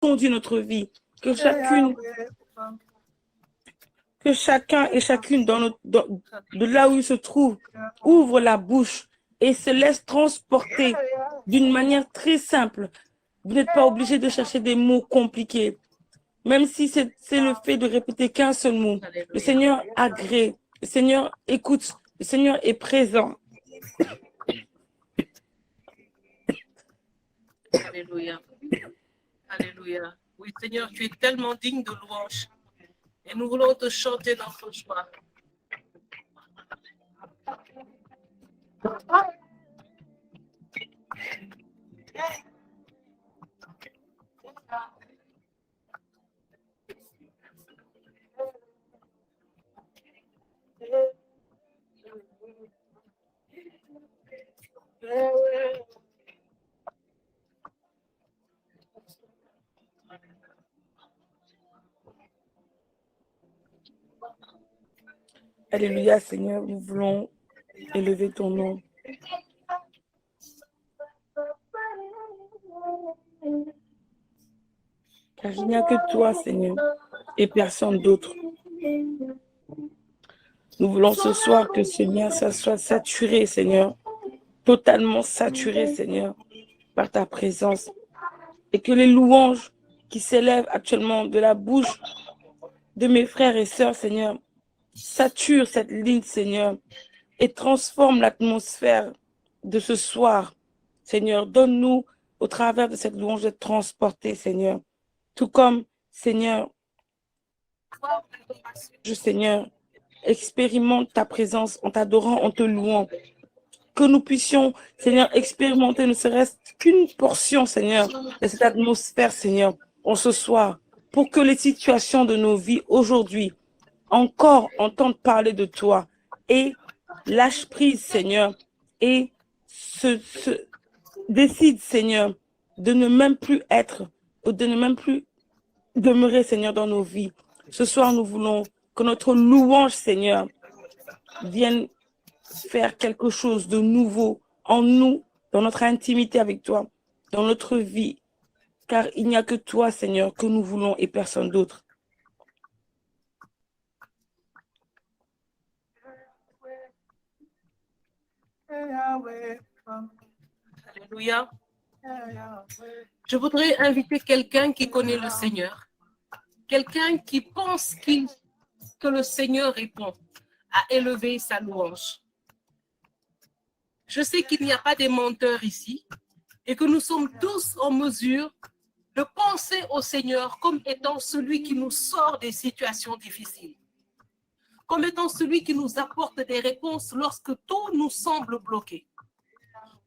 conduit notre vie, que chacun et chacune de là où il se trouve ouvre la bouche et se laisse transporter d'une manière très simple. Vous n'êtes pas obligé de chercher des mots compliqués, même si c'est le fait de répéter qu'un seul mot. Le Seigneur agrée, le Seigneur écoute, le Seigneur est présent. Alléluia. Alléluia. Oui, Seigneur, tu es tellement digne de louange. Et nous voulons te chanter notre joie. Alléluia, Seigneur, nous voulons élever ton nom. Car il n'y a que toi, Seigneur, et personne d'autre. Nous voulons ce soir que ce lien soit saturé, Seigneur, totalement saturé, Seigneur, par ta présence. Et que les louanges qui s'élèvent actuellement de la bouche de mes frères et sœurs, Seigneur, saturent cette ligne, Seigneur, et transforme l'atmosphère de ce soir. Seigneur, donne-nous, au travers de cette louange, d'être transportés, Seigneur. Tout comme, Seigneur, Seigneur, expérimente ta présence en t'adorant, en te louant. Que nous puissions, Seigneur, expérimenter ne serait-ce qu'une portion, Seigneur, de cette atmosphère, Seigneur, en ce soir, pour que les situations de nos vies aujourd'hui encore entendent parler de toi et lâche prise, Seigneur, et décide, Seigneur, de ne même plus être, ou de ne même plus demeurer, Seigneur, dans nos vies. Ce soir, nous voulons que notre louange, Seigneur, vienne faire quelque chose de nouveau en nous, dans notre intimité avec toi, dans notre vie, car il n'y a que toi, Seigneur, que nous voulons et personne d'autre. Alléluia. Je voudrais inviter quelqu'un qui connaît le Seigneur, quelqu'un qui pense que le Seigneur répond, à élever sa louange. Je sais qu'il n'y a pas des menteurs ici et que nous sommes tous en mesure de penser au Seigneur comme étant celui qui nous sort des situations difficiles, comme étant celui qui nous apporte des réponses lorsque tout nous semble bloqué,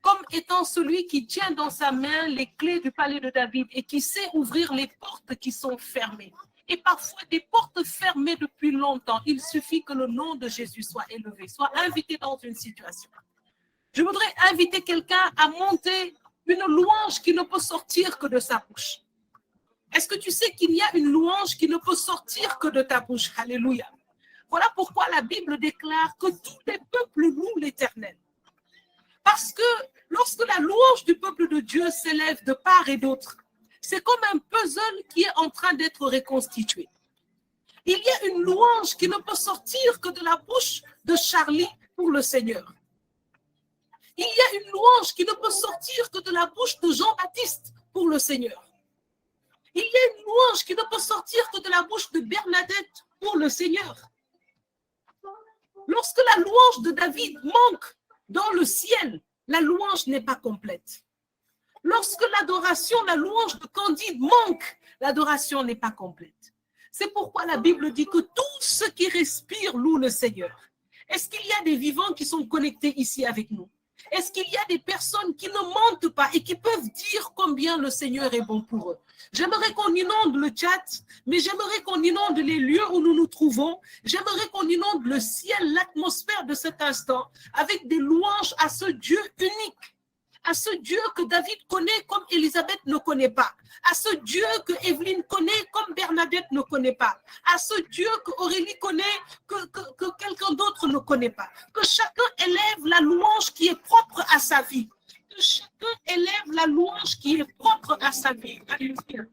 comme étant celui qui tient dans sa main les clés du palais de David et qui sait ouvrir les portes qui sont fermées. Et parfois des portes fermées depuis longtemps. Il suffit que le nom de Jésus soit élevé, soit invité dans une situation. Je voudrais inviter quelqu'un à monter une louange qui ne peut sortir que de sa bouche. Est-ce que tu sais qu'il y a une louange qui ne peut sortir que de ta bouche? Alléluia. Voilà pourquoi la Bible déclare que tous les peuples louent l'Éternel. Parce que lorsque la louange du peuple de Dieu s'élève de part et d'autre, c'est comme un puzzle qui est en train d'être reconstitué. Il y a une louange qui ne peut sortir que de la bouche de Charlie pour le Seigneur. Il y a une louange qui ne peut sortir que de la bouche de Jean-Baptiste pour le Seigneur. Il y a une louange qui ne peut sortir que de la bouche de Bernadette pour le Seigneur. Lorsque la louange de David manque dans le ciel, la louange n'est pas complète. Lorsque l'adoration, la louange de Candide manque, l'adoration n'est pas complète. C'est pourquoi la Bible dit que tous ceux qui respirent louent le Seigneur. Est-ce qu'il y a des vivants qui sont connectés ici avec nous? Est-ce qu'il y a des personnes qui ne mentent pas et qui peuvent dire combien le Seigneur est bon pour eux? J'aimerais qu'on inonde le chat, mais j'aimerais qu'on inonde les lieux où nous nous trouvons. J'aimerais qu'on inonde le ciel, l'atmosphère de cet instant, avec des louanges à ce Dieu unique, à ce Dieu que David connaît comme Élisabeth ne connaît pas, à ce Dieu que Evelyne connaît comme Bernadette ne connaît pas, à ce Dieu que Aurélie connaît que quelqu'un d'autre ne connaît pas. Que chacun élève la louange qui est propre à sa vie. Que chacun élève la louange qui est propre à sa vie. Alléluia.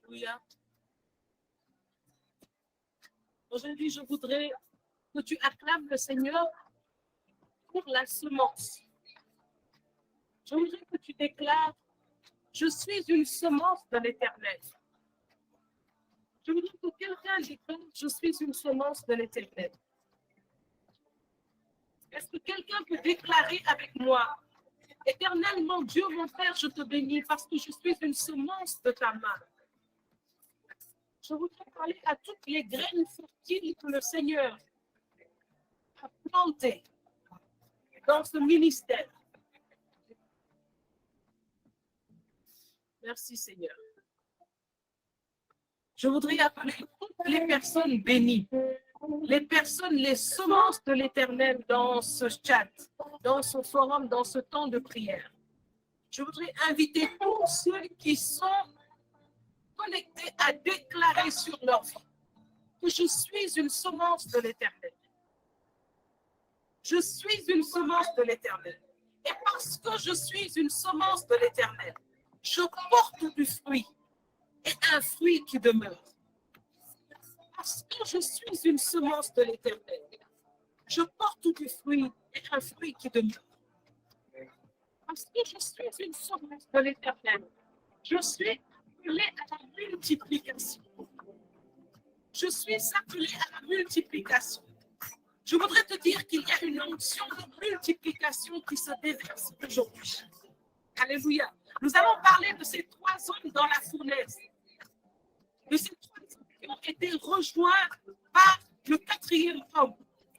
Alléluia. Aujourd'hui, je voudrais que tu acclames le Seigneur pour la semence. Je voudrais que tu déclares, je suis une semence de l'Éternel. Je voudrais que quelqu'un déclare, je suis une semence de l'Éternel. Est-ce que quelqu'un peut déclarer avec moi, Éternel, mon Dieu, mon Père, je te bénis parce que je suis une semence de ta main. Je voudrais parler à toutes les graines fertiles que le Seigneur a plantées dans ce ministère. Merci Seigneur. Je voudrais appeler toutes les personnes bénies, les personnes, les semences de l'Éternel dans ce chat, dans ce forum, dans ce temps de prière. Je voudrais inviter tous ceux qui sont connectés à déclarer sur leur vie que je suis une semence de l'Éternel. Je suis une semence de l'Éternel. Et parce que je suis une semence de l'Éternel, je porte du fruit et un fruit qui demeure. Parce que je suis une semence de l'Éternel, je porte du fruit et un fruit qui demeure. Parce que je suis une semence de l'Éternel, je suis appelé à la multiplication. Je suis appelé à la multiplication. Je voudrais te dire qu'il y a une onction de multiplication qui se déverse aujourd'hui. Alléluia. Nous allons parler de ces 3 hommes dans la fournaise. De ces 3 hommes qui ont été rejoints par le 4e homme.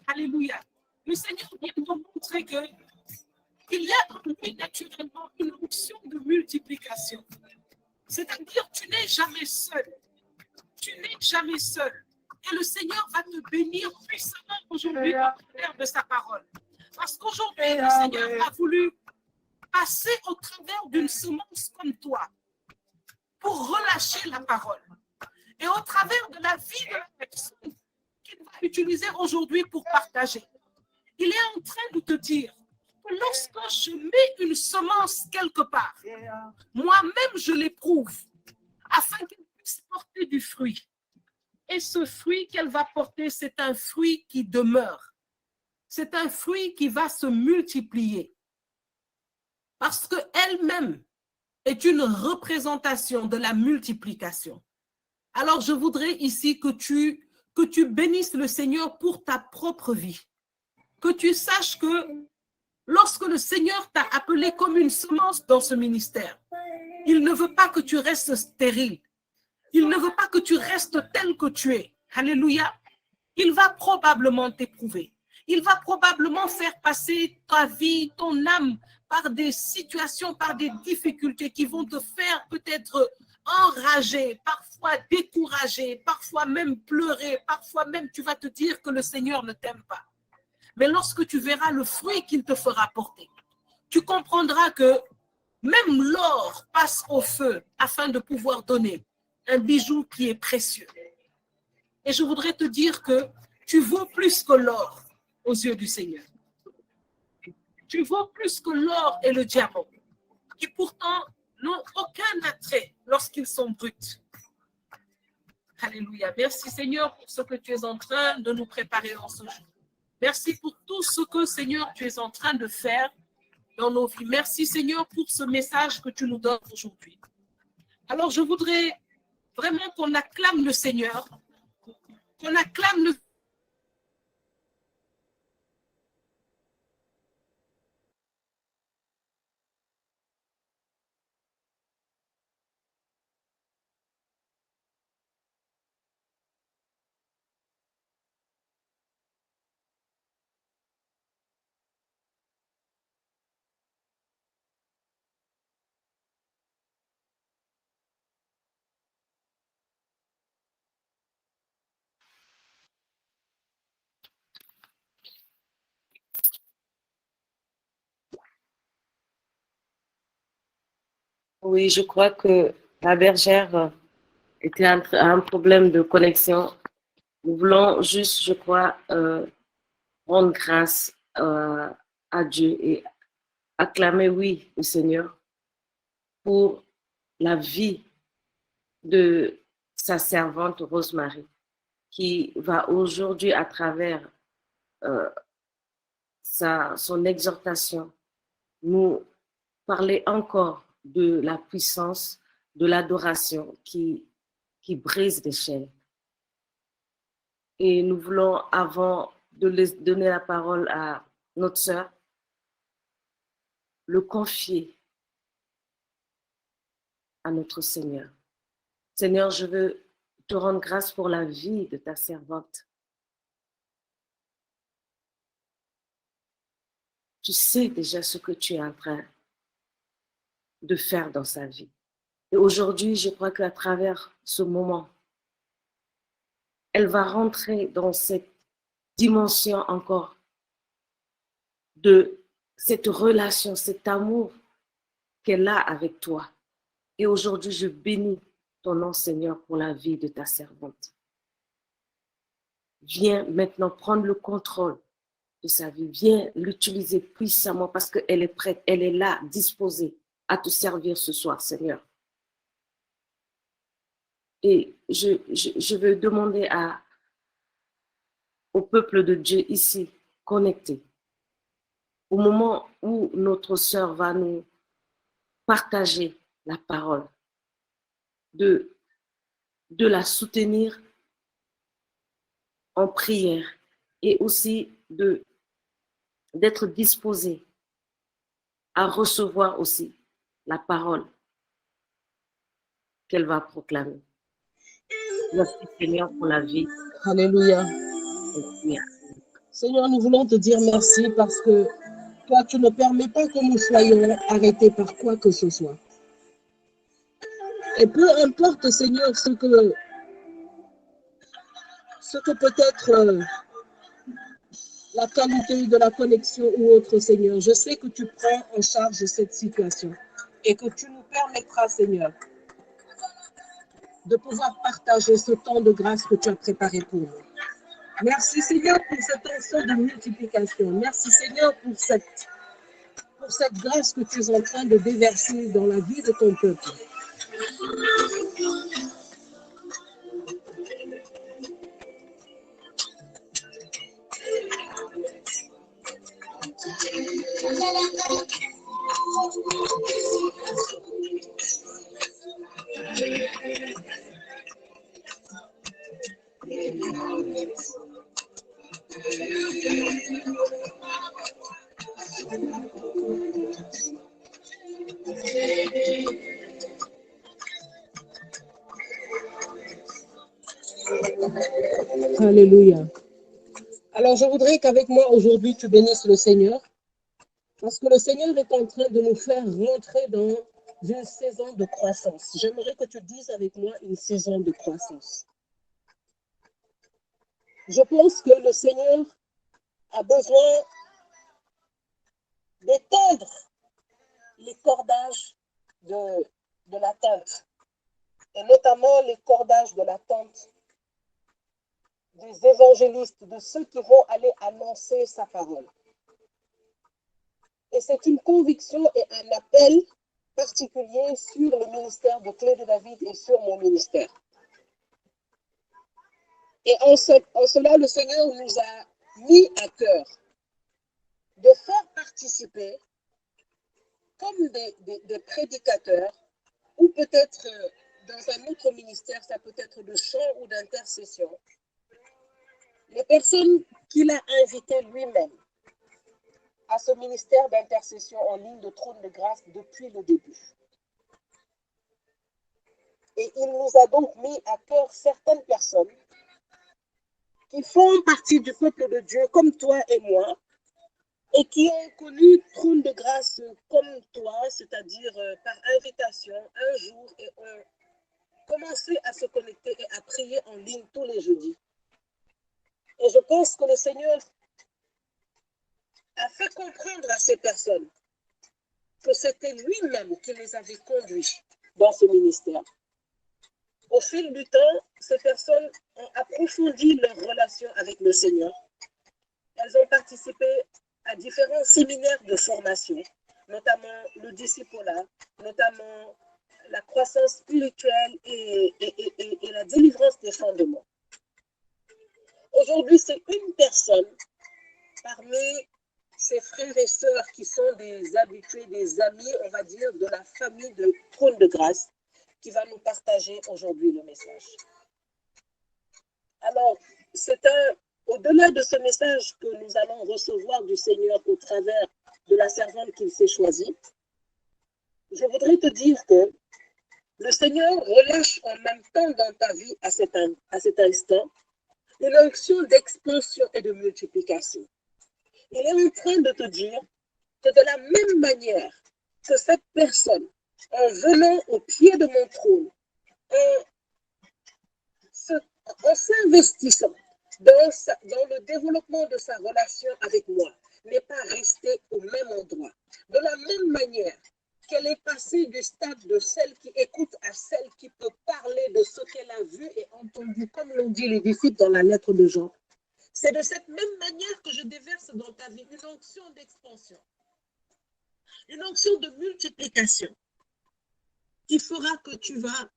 Alléluia. Le Seigneur vient nous montrer qu'il y a en lui naturellement une onction de multiplication. C'est-à-dire, tu n'es jamais seul. Tu n'es jamais seul. Et le Seigneur va te bénir puissamment aujourd'hui au travers de sa parole. Parce qu'aujourd'hui, le Seigneur a voulu passer au travers d'une semence comme toi pour relâcher la parole. Et au travers de la vie de la personne qu'il va utiliser aujourd'hui pour partager. Il est en train de te dire que lorsque je mets une semence quelque part, moi-même je l'éprouve afin qu'elle puisse porter du fruit. Et ce fruit qu'elle va porter, c'est un fruit qui demeure. c'est un fruit qui va se multiplier parce qu'elle-même est une représentation de la multiplication. Alors, je voudrais ici que tu bénisses le Seigneur pour ta propre vie. Que tu saches que lorsque le Seigneur t'a appelé comme une semence dans ce ministère, il ne veut pas que tu restes stérile. Il ne veut pas que tu restes tel que tu es. Alléluia. Il va probablement t'éprouver. Il va probablement faire passer ta vie, ton âme, par des situations, par des difficultés qui vont te faire peut-être enrager, parfois décourager, parfois même pleurer, parfois même tu vas te dire que le Seigneur ne t'aime pas. Mais lorsque tu verras le fruit qu'il te fera porter, tu comprendras que même l'or passe au feu afin de pouvoir donner un bijou qui est précieux. Et je voudrais te dire que tu vaux plus que l'or aux yeux du Seigneur. Tu vaux plus que l'or et le diamant, qui pourtant n'ont aucun attrait lorsqu'ils sont bruts. Alléluia. Merci Seigneur pour ce que tu es en train de nous préparer en ce jour. Merci pour tout ce que Seigneur tu es en train de faire dans nos vies. Merci Seigneur pour ce message que tu nous donnes aujourd'hui. Alors je voudrais vraiment qu'on acclame le Seigneur, qu'on acclame le Oui, je crois que la bergère était a un problème de connexion. Nous voulons juste, je crois, rendre grâce à Dieu et acclamer, oui, le Seigneur pour la vie de sa servante Rosemary, qui va aujourd'hui, à travers euh, son exhortation, nous parler encore de la puissance de l'adoration qui brise les chaînes. Et nous voulons, avant de donner la parole à notre sœur, le confier à notre Seigneur. Seigneur, je veux te rendre grâce pour la vie de ta servante. Tu sais déjà ce que tu es en train de faire dans sa vie. Et aujourd'hui, je crois qu'à travers ce moment, elle va rentrer dans cette dimension encore de cette relation, cet amour qu'elle a avec toi. Et aujourd'hui, je bénis ton nom, Seigneur, pour la vie de ta servante. Viens maintenant prendre le contrôle de sa vie. Viens l'utiliser puissamment parce qu'elle est prête, elle est là, disposée à te servir ce soir, Seigneur. Et je veux demander au peuple de Dieu ici, connecté, au moment où notre sœur va nous partager la parole, de la soutenir en prière et aussi d'être disposé à recevoir aussi la parole qu'elle va proclamer. Merci Seigneur pour la vie. Alléluia. Seigneur, nous voulons te dire merci parce que toi, tu ne permets pas que nous soyons arrêtés par quoi que ce soit. Et peu importe, Seigneur, ce que peut-être la qualité de la connexion ou autre, Seigneur, je sais que tu prends en charge cette situation et que tu nous permettras, Seigneur, de pouvoir partager ce temps de grâce que tu as préparé pour nous. Merci Seigneur pour cette action de multiplication. Merci Seigneur pour cette grâce que tu es en train de déverser dans la vie de ton peuple. Alléluia. Alors, je voudrais qu'avec moi aujourd'hui, tu bénisses le Seigneur, parce que le Seigneur est en train de nous faire rentrer dans une saison de croissance. J'aimerais que tu dises avec moi une saison de croissance. Je pense que le Seigneur a besoin d'étendre les cordages de la tente, et notamment les cordages de la tente des évangélistes, de ceux qui vont aller annoncer sa parole. Et c'est une conviction et un appel particulier sur le ministère de Clé de David et sur mon ministère. Et en cela, le Seigneur nous a mis à cœur de faire participer, comme des prédicateurs, ou peut-être dans un autre ministère, ça peut être de chant ou d'intercession, les personnes qu'il a invitées lui-même à ce ministère d'intercession en ligne de trône de grâce depuis le début. Et il nous a donc mis à cœur certaines personnes qui font partie du peuple de Dieu, comme toi et moi, et qui ont connu trône de grâce comme toi, c'est-à-dire par invitation, un jour, et ont commencé à se connecter et à prier en ligne tous les jeudis. Et je pense que le Seigneur a fait comprendre à ces personnes que c'était lui-même qui les avait conduits dans ce ministère. Au fil du temps, ces personnes ont approfondi leur relation avec le Seigneur. Elles ont participé à différents séminaires de formation, notamment le discipulat, notamment la croissance spirituelle et la délivrance des fondements. Aujourd'hui, c'est une personne parmi ses frères et sœurs qui sont des habitués, des amis, on va dire, de la famille de Trône de Grâce, qui va nous partager aujourd'hui le message. Alors, au-delà de ce message que nous allons recevoir du Seigneur au travers de la servante qu'il s'est choisie, je voudrais te dire que le Seigneur relâche en même temps dans ta vie à cet instant une onction d'expansion et de multiplication. Il est en train de te dire que de la même manière que cette personne, en venant au pied de mon trône, en s'investissant dans le développement de sa relation avec moi, n'est pas restée au même endroit. De la même manière qu'elle est passée du stade de celle qui écoute à celle qui peut parler de ce qu'elle a vu et entendu, comme l'ont dit les disciples dans la lettre de Jean. C'est de cette même manière que je déverse dans ta vie une onction d'expansion, une onction de multiplication qui fera que tu vas,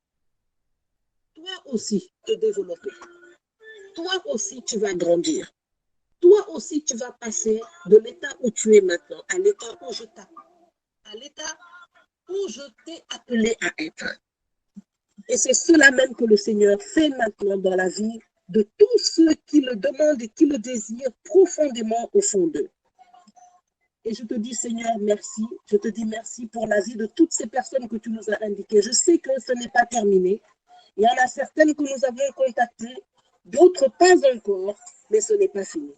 toi aussi, te développer. Toi aussi, tu vas grandir. Toi aussi, tu vas passer de l'état où tu es maintenant à l'état où je t'ai appelé à être. Et c'est cela même que le Seigneur fait maintenant dans la vie de tous ceux qui le demandent et qui le désirent profondément au fond d'eux. Et je te dis, Seigneur, merci. Je te dis merci pour la vie de toutes ces personnes que tu nous as indiquées. Je sais que ce n'est pas terminé. Il y en a certaines que nous avons contactées, d'autres pas encore, mais ce n'est pas fini.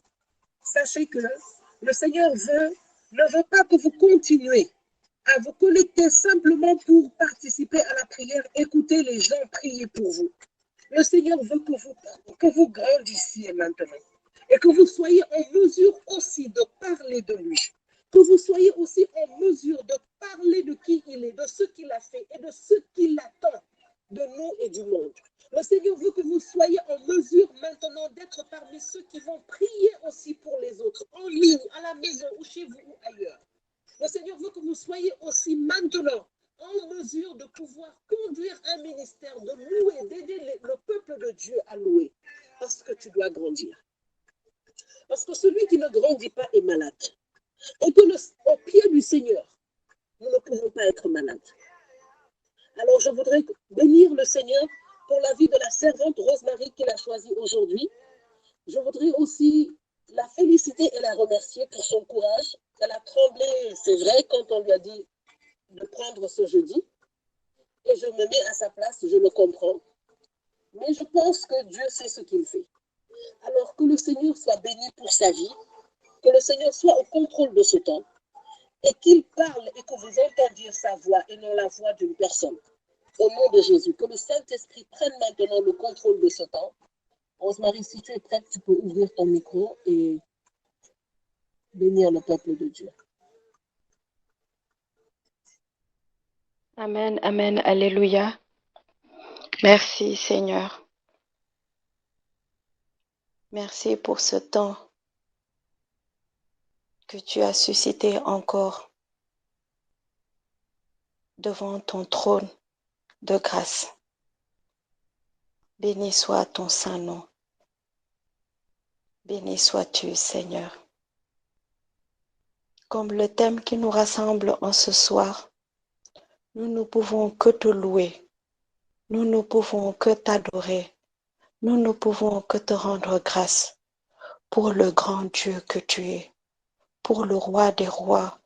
Sachez que le Seigneur ne veut pas que vous continuez à vous connecter simplement pour participer à la prière, écouter les gens prier pour vous. Le Seigneur veut que vous grandissiez maintenant et que vous soyez en mesure aussi de parler de lui, que vous soyez aussi en mesure de parler de qui il est, de ce qu'il a fait et de ce qu'il attend de nous et du monde. Le Seigneur veut que vous soyez en mesure maintenant d'être parmi ceux qui vont prier aussi pour les autres, en ligne, à la maison ou chez vous ou ailleurs. Le Seigneur veut que vous soyez aussi maintenant en mesure de pouvoir conduire un ministère, de louer, d'aider le peuple de Dieu à louer, parce que tu dois grandir. Parce que celui qui ne grandit pas est malade. et que au pied du Seigneur, nous ne pouvons pas être malades. Alors je voudrais bénir le Seigneur pour la vie de la servante Rosemary qu'il a choisie aujourd'hui. Je voudrais aussi la féliciter et la remercier pour son courage. Elle a tremblé, c'est vrai, quand on lui a dit de prendre ce jeudi. Et je me mets à sa place, je le comprends. Mais je pense que Dieu sait ce qu'il fait. Alors que le Seigneur soit béni pour sa vie, que le Seigneur soit au contrôle de ce temps, et qu'il parle et que vous entendiez sa voix et non la voix d'une personne. Au nom de Jésus, que le Saint-Esprit prenne maintenant le contrôle de ce temps. Rosemary, si tu es prête, tu peux ouvrir ton micro et bénir le peuple de Dieu. Amen, amen, alléluia. Merci Seigneur. Merci pour ce temps que tu as suscité encore devant ton trône de grâce. Béni soit ton saint nom. Béni sois-tu, Seigneur. Comme le thème qui nous rassemble en ce soir, nous ne pouvons que te louer. Nous ne pouvons que t'adorer. Nous ne pouvons que te rendre grâce pour le grand Dieu que tu es, pour le roi des rois,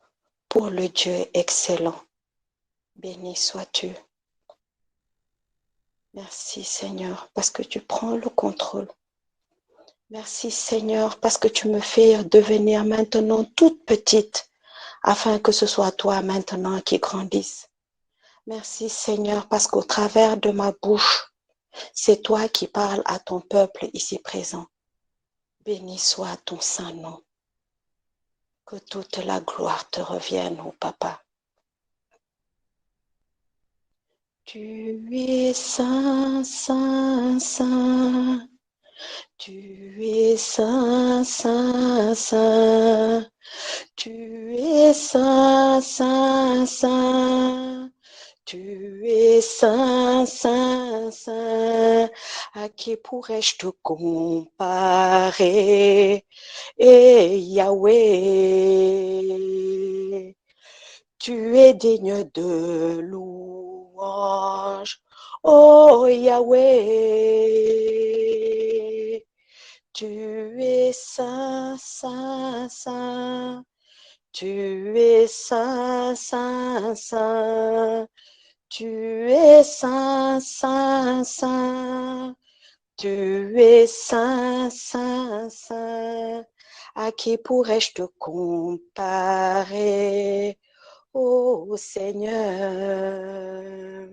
pour le Dieu excellent. Béni sois-tu. Merci Seigneur, parce que tu prends le contrôle. Merci Seigneur, parce que tu me fais devenir maintenant toute petite, afin que ce soit toi maintenant qui grandisse. Merci Seigneur, parce qu'au travers de ma bouche, c'est toi qui parles à ton peuple ici présent. Béni soit ton saint nom. Que toute la gloire te revienne, ô Papa. Tu es saint, saint, saint. Tu es saint, saint, saint. Tu es saint, saint, saint. Tu es saint, saint, saint. À qui pourrais-je te comparer? Et Yahweh, tu es digne de louange. Oh Yahweh, tu es saint, saint, saint. Tu es saint, saint, saint. Tu es saint, saint, saint. Tu es saint, saint, saint. À qui pourrais-je te comparer, ô Seigneur?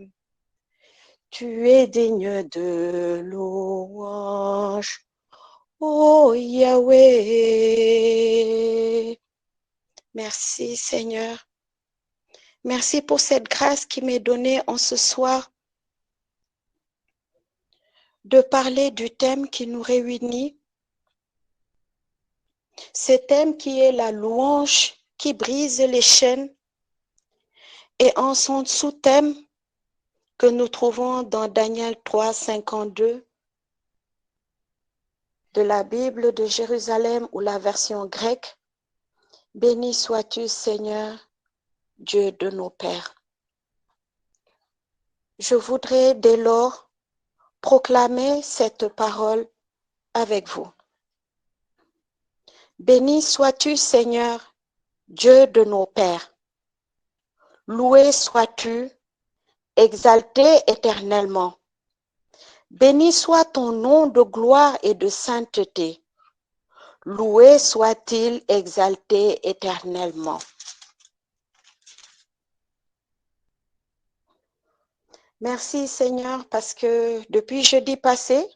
Tu es digne de louange, ô Yahweh. Merci Seigneur. Merci pour cette grâce qui m'est donnée en ce soir de parler du thème qui nous réunit. Ce thème qui est la louange qui brise les chaînes et en son sous-thème que nous trouvons dans Daniel 3, 52 de la Bible de Jérusalem ou la version grecque. Béni sois-tu Seigneur, Dieu de nos pères. Je voudrais dès lors proclamer cette parole avec vous. Béni sois-tu Seigneur, Dieu de nos pères. Loué sois-tu, exalté éternellement. Béni soit ton nom de gloire et de sainteté. Loué soit-il, exalté éternellement. Merci Seigneur parce que depuis jeudi passé,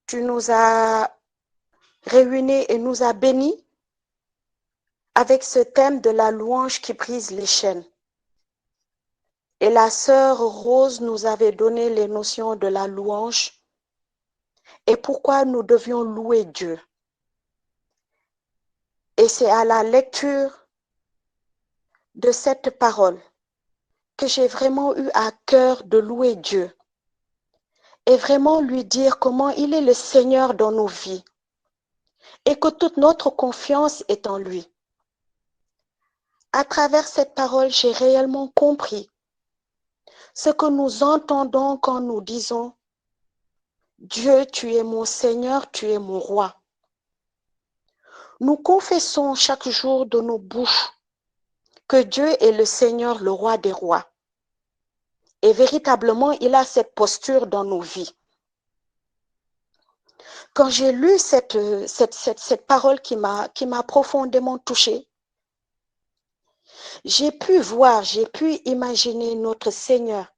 tu nous as réunis et nous as bénis avec ce thème de la louange qui brise les chaînes. Et la sœur Rose nous avait donné les notions de la louange et pourquoi nous devions louer Dieu. Et c'est à la lecture de cette parole que j'ai vraiment eu à cœur de louer Dieu et vraiment lui dire comment il est le Seigneur dans nos vies et que toute notre confiance est en lui. À travers cette parole, j'ai réellement compris ce que nous entendons quand nous disons « Dieu, tu es mon Seigneur, tu es mon roi ». Nous confessons chaque jour de nos bouches que Dieu est le Seigneur, le roi des rois. Et véritablement, il a cette posture dans nos vies. Quand j'ai lu cette parole qui m'a profondément touchée, j'ai pu voir, j'ai pu imaginer notre Seigneur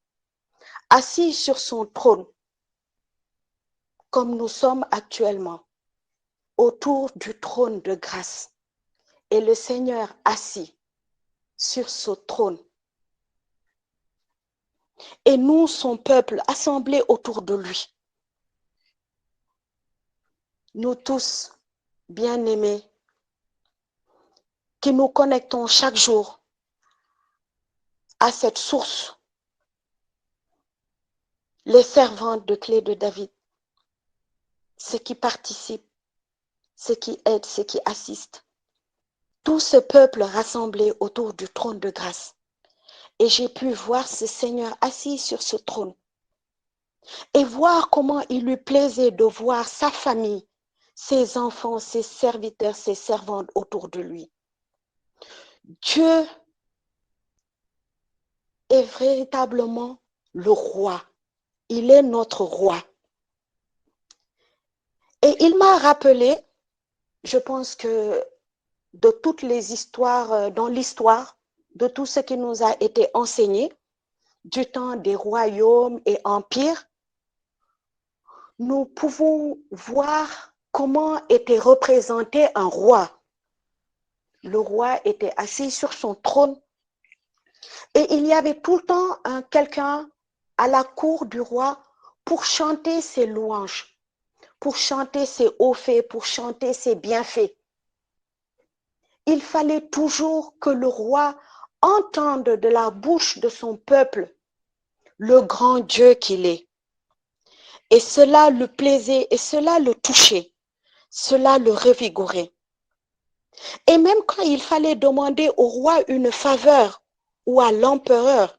assis sur son trône, comme nous sommes actuellement, autour du trône de grâce. Et le Seigneur assis sur ce trône. Et nous, son peuple, assemblés autour de lui. Nous tous, bien-aimés, qui nous connectons chaque jour à cette source, les servantes de clé de David, ceux qui participent, ceux qui aident, ceux qui assistent. Tout ce peuple rassemblé autour du trône de grâce. Et j'ai pu voir ce Seigneur assis sur ce trône et voir comment il lui plaisait de voir sa famille, ses enfants, ses serviteurs, ses servantes autour de lui. Dieu est véritablement le roi. Il est notre roi. Et il m'a rappelé, je pense que de toutes les histoires, dans l'histoire, de tout ce qui nous a été enseigné, du temps des royaumes et empires, nous pouvons voir comment était représenté un roi. Le roi était assis sur son trône et il y avait tout le temps quelqu'un à la cour du roi pour chanter ses louanges, pour chanter ses hauts faits, pour chanter ses bienfaits. Il fallait toujours que le roi entende de la bouche de son peuple le grand Dieu qu'il est. Et cela le plaisait et cela le touchait, cela le revigorait. Et même quand il fallait demander au roi une faveur ou à l'empereur,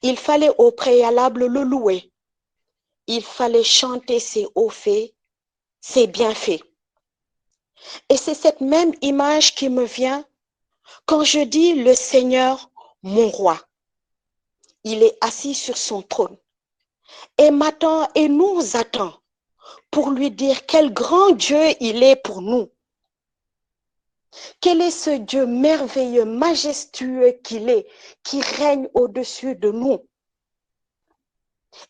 il fallait au préalable le louer. Il fallait chanter ses hauts faits, ses bienfaits. Et c'est cette même image qui me vient quand je dis le Seigneur, mon roi. Il est assis sur son trône et m'attend et nous attend pour lui dire quel grand Dieu il est pour nous. Quel est ce Dieu merveilleux, majestueux qu'il est, qui règne au-dessus de nous.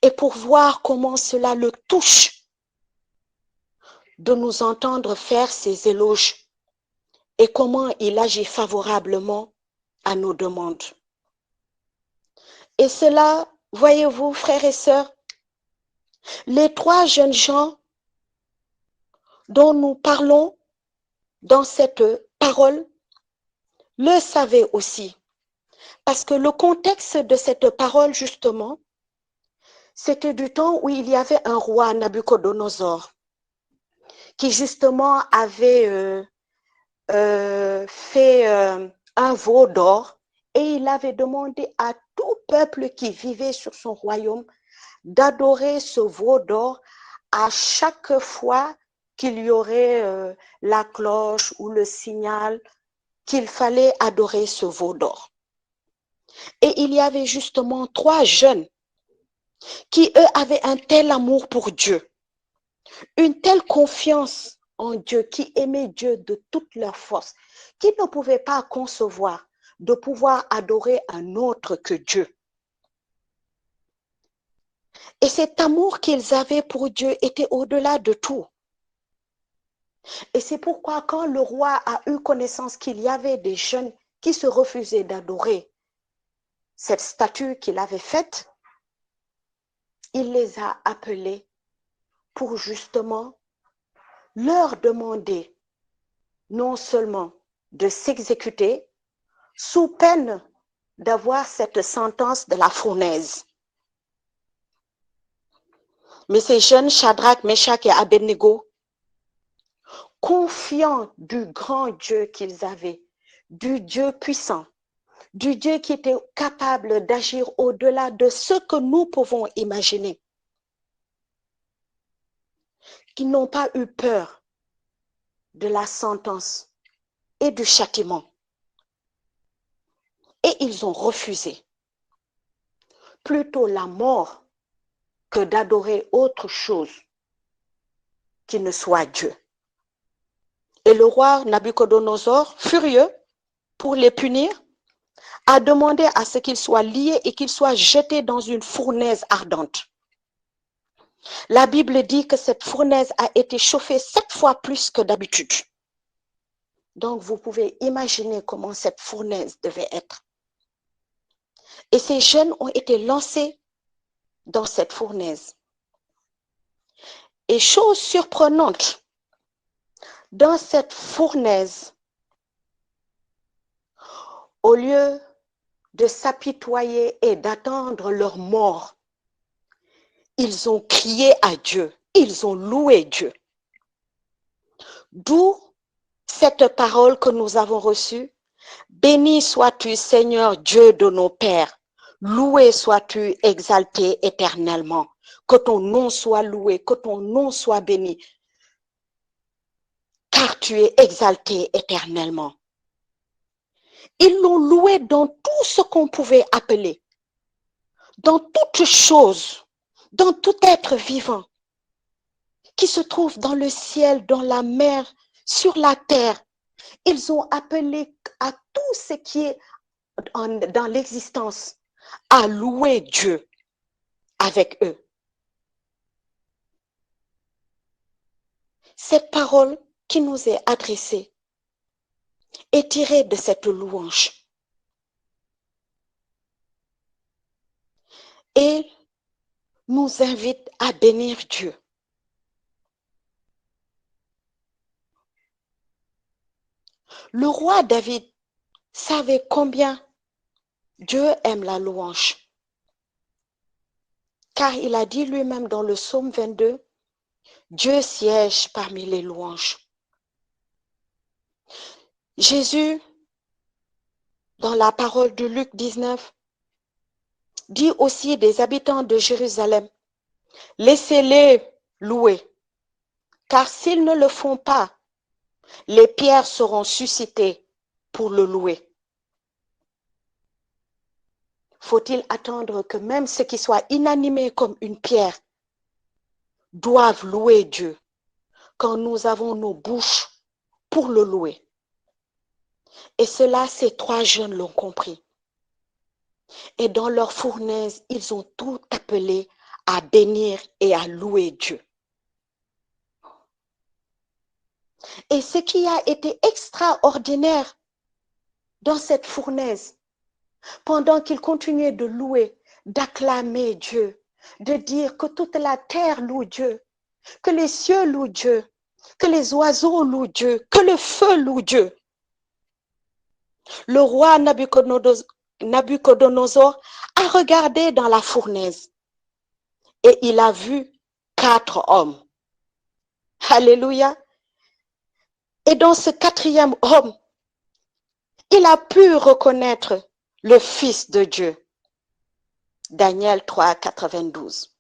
Et pour voir comment cela le touche de nous entendre faire ses éloges et comment il agit favorablement à nos demandes. Et cela, voyez-vous, frères et sœurs, les trois jeunes gens dont nous parlons dans cette parole le savaient aussi. Parce que le contexte de cette parole, justement, c'était du temps où il y avait un roi, Nabuchodonosor, qui justement avait fait un veau d'or et il avait demandé à tout peuple qui vivait sur son royaume d'adorer ce veau d'or à chaque fois qu'il y aurait la cloche ou le signal qu'il fallait adorer ce veau d'or. Et il y avait justement trois jeunes qui, eux, avaient un tel amour pour Dieu, une telle confiance en Dieu, qui aimaient Dieu de toute leur force, qui ne pouvaient pas concevoir de pouvoir adorer un autre que Dieu. Et cet amour qu'ils avaient pour Dieu était au-delà de tout. Et c'est pourquoi quand le roi a eu connaissance qu'il y avait des jeunes qui se refusaient d'adorer cette statue qu'il avait faite, il les a appelés pour justement leur demander non seulement de s'exécuter sous peine d'avoir cette sentence de la fournaise. Mais ces jeunes Shadrach, Meshach et Abednego confiants du grand Dieu qu'ils avaient, du Dieu puissant, du Dieu qui était capable d'agir au-delà de ce que nous pouvons imaginer, qui n'ont pas eu peur de la sentence et du châtiment. Et ils ont refusé plutôt la mort que d'adorer autre chose qui ne soit Dieu. Et le roi Nabuchodonosor, furieux pour les punir, a demandé à ce qu'ils soient liés et qu'ils soient jetés dans une fournaise ardente. La Bible dit que cette fournaise a été chauffée 7 fois plus que d'habitude. Donc, vous pouvez imaginer comment cette fournaise devait être. Et ces jeunes ont été lancés dans cette fournaise. Et chose surprenante, dans cette fournaise, au lieu de s'apitoyer et d'attendre leur mort, ils ont crié à Dieu, ils ont loué Dieu. D'où cette parole que nous avons reçue: béni sois-tu, Seigneur Dieu de nos pères, loué sois-tu, exalté éternellement, que ton nom soit loué, que ton nom soit béni, car tu es exalté éternellement. Ils l'ont loué dans tout ce qu'on pouvait appeler, dans toute chose, dans tout être vivant qui se trouve dans le ciel, dans la mer, sur la terre. Ils ont appelé à tout ce qui est dans l'existence à louer Dieu avec eux. Cette parole qui nous est adressée est tirée de cette louange. Et nous invite à bénir Dieu. Le roi David savait combien Dieu aime la louange. Car il a dit lui-même dans le psaume 22, Dieu siège parmi les louanges. Jésus, dans la parole de Luc 19, dit aussi des habitants de Jérusalem, laissez-les louer, car s'ils ne le font pas, les pierres seront suscitées pour le louer. Faut-il attendre que même ceux qui soient inanimés comme une pierre doivent louer Dieu quand nous avons nos bouches pour le louer? Et cela, ces 3 jeunes l'ont compris. Et dans leur fournaise, ils ont tout appelé à bénir et à louer Dieu. Et ce qui a été extraordinaire dans cette fournaise, pendant qu'ils continuaient de louer, d'acclamer Dieu, de dire que toute la terre loue Dieu, que les cieux louent Dieu, que les oiseaux louent Dieu, que le feu loue Dieu. Le roi Nabuchodonosor a regardé dans la fournaise et il a vu 4 hommes. Alléluia. Et dans ce 4e homme, il a pu reconnaître le Fils de Dieu. Daniel 3, 92.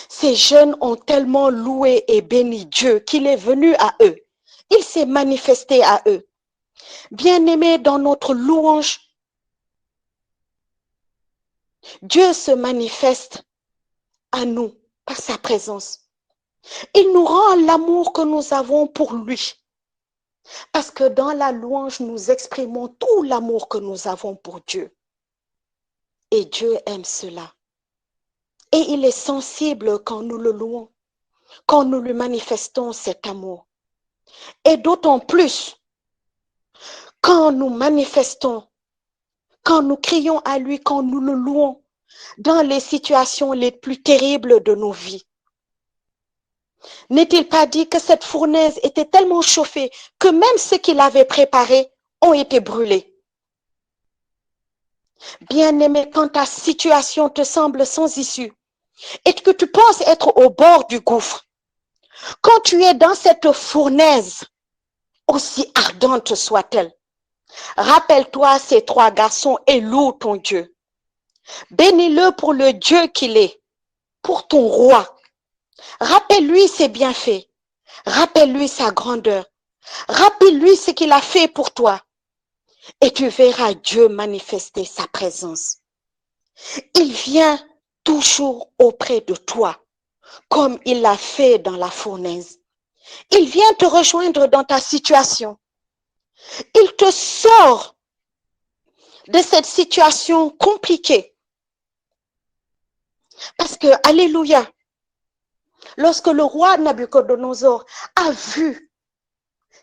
Ces jeunes ont tellement loué et béni Dieu qu'il est venu à eux. Il s'est manifesté à eux. Bien-aimés, dans notre louange, Dieu se manifeste à nous par sa présence. Il nous rend l'amour que nous avons pour lui. Parce que dans la louange, nous exprimons tout l'amour que nous avons pour Dieu. Et Dieu aime cela. Et il est sensible quand nous le louons, quand nous lui manifestons cet amour. Et d'autant plus, quand nous manifestons, quand nous crions à lui, quand nous le louons, dans les situations les plus terribles de nos vies. N'est-il pas dit que cette fournaise était tellement chauffée que même ceux qui l'avaient préparée ont été brûlés? Bien-aimé, quand ta situation te semble sans issue et que tu penses être au bord du gouffre, Quand tu es dans cette fournaise, aussi ardente soit-elle, rappelle-toi ces 3 garçons et loue ton Dieu. Bénis-le pour le Dieu qu'il est, pour ton roi. Rappelle-lui ses bienfaits. Rappelle-lui sa grandeur. Rappelle-lui ce qu'il a fait pour toi. Et tu verras Dieu manifester sa présence. Il vient toujours auprès de toi, comme il l'a fait dans la fournaise. Il vient te rejoindre dans ta situation. Il te sort de cette situation compliquée. Parce que, alléluia, lorsque le roi Nabucodonosor a vu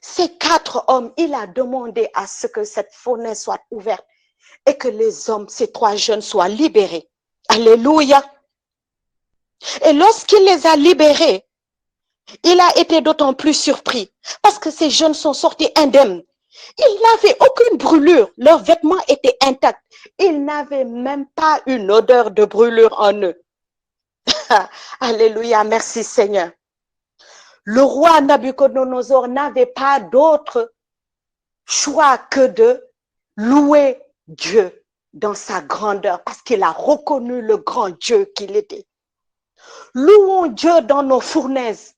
ces 4 hommes, il a demandé à ce que cette fournaise soit ouverte et que les hommes, ces 3 jeunes, soient libérés. Alléluia. Et lorsqu'il les a libérés, il a été d'autant plus surpris parce que ces jeunes sont sortis indemnes. Ils n'avaient aucune brûlure, leurs vêtements étaient intacts. Ils n'avaient même pas une odeur de brûlure en eux. Alléluia, merci Seigneur. Le roi Nabucodonosor n'avait pas d'autre choix que de louer Dieu dans sa grandeur parce qu'il a reconnu le grand Dieu qu'il était. Louons Dieu dans nos fournaises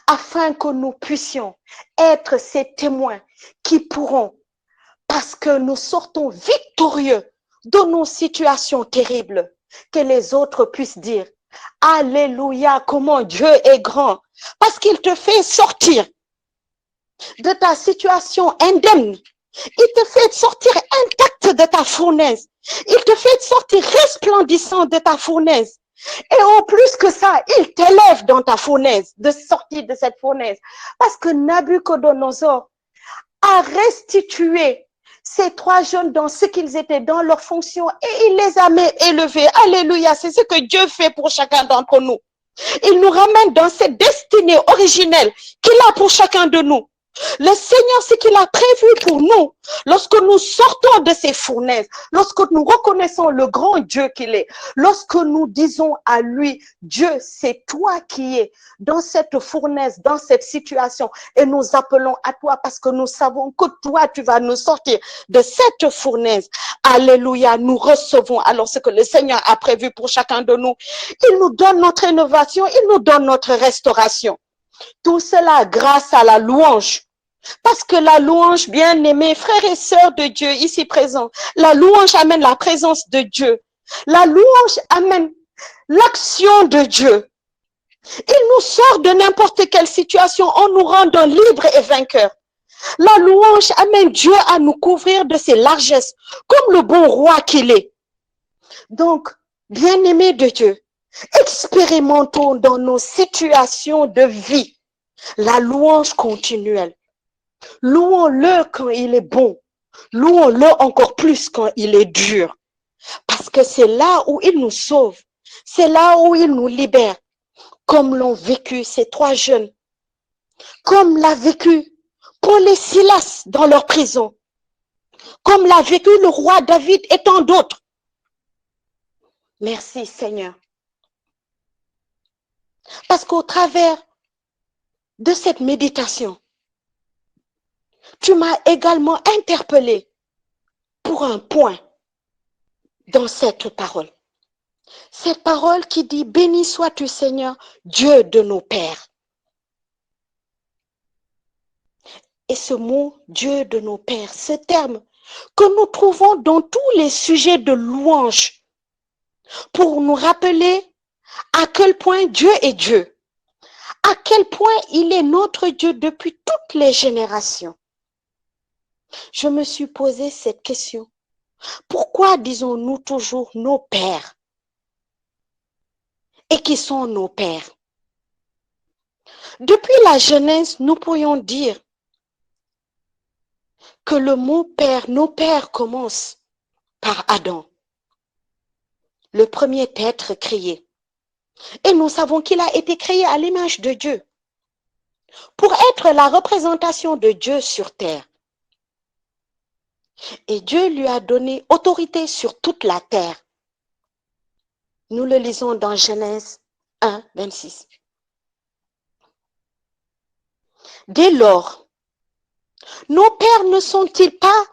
afin que nous puissions être ces témoins qui pourront, parce que nous sortons victorieux de nos situations terribles, que les autres puissent dire alléluia, comment Dieu est grand, parce qu'il te fait sortir de ta situation indemne. Il te fait sortir intact de ta fournaise. Il te fait sortir resplendissant de ta fournaise. Et en plus que ça, il t'élève dans ta fournaise, de sortir de cette fournaise. Parce que Nabucodonosor a restitué ces 3 jeunes dans ce qu'ils étaient, dans leur fonction, et il les a élevés. Alléluia, c'est ce que Dieu fait pour chacun d'entre nous. Il nous ramène dans cette destinée originelle qu'il a pour chacun de nous. Le Seigneur, ce qu'il a prévu pour nous, lorsque nous sortons de ces fournaises, lorsque nous reconnaissons le grand Dieu qu'il est, lorsque nous disons à lui, Dieu, c'est toi qui es dans cette fournaise, dans cette situation, et nous appelons à toi parce que nous savons que toi, tu vas nous sortir de cette fournaise. Alléluia, nous recevons alors ce que le Seigneur a prévu pour chacun de nous. Il nous donne notre innovation, il nous donne notre restauration. Tout cela grâce à la louange. Parce que la louange, bien-aimés, frères et sœurs de Dieu ici présents, la louange amène la présence de Dieu. La louange amène l'action de Dieu. Il nous sort de n'importe quelle situation en nous rendant libres et vainqueurs. La louange amène Dieu à nous couvrir de ses largesses, comme le bon roi qu'il est. Donc, bien-aimés de Dieu, expérimentons dans nos situations de vie la louange continuelle. Louons-le quand il est bon. Louons-le encore plus quand il est dur. Parce que c'est là où il nous sauve. C'est là où il nous libère. Comme l'ont vécu ces 3 jeunes. Comme l'a vécu Paul et Silas dans leur prison. Comme l'a vécu le roi David et tant d'autres. Merci Seigneur. Parce qu'au travers de cette méditation, tu m'as également interpellé pour un point dans cette parole. Cette parole qui dit « Béni sois-tu Seigneur, Dieu de nos pères ». Et ce mot « Dieu de nos pères », ce terme que nous trouvons dans tous les sujets de louange pour nous rappeler à quel point Dieu est Dieu, à quel point il est notre Dieu depuis toutes les générations. Je me suis posé cette question. Pourquoi disons-nous toujours nos pères? Et qui sont nos pères? Depuis la Genèse, nous pourrions dire que le mot père, nos pères commencent par Adam, le premier être créé. Et nous savons qu'il a été créé à l'image de Dieu pour être la représentation de Dieu sur terre. Et Dieu lui a donné autorité sur toute la terre. Nous le lisons dans Genèse 1, 26. Dès lors, nos pères ne sont-ils pas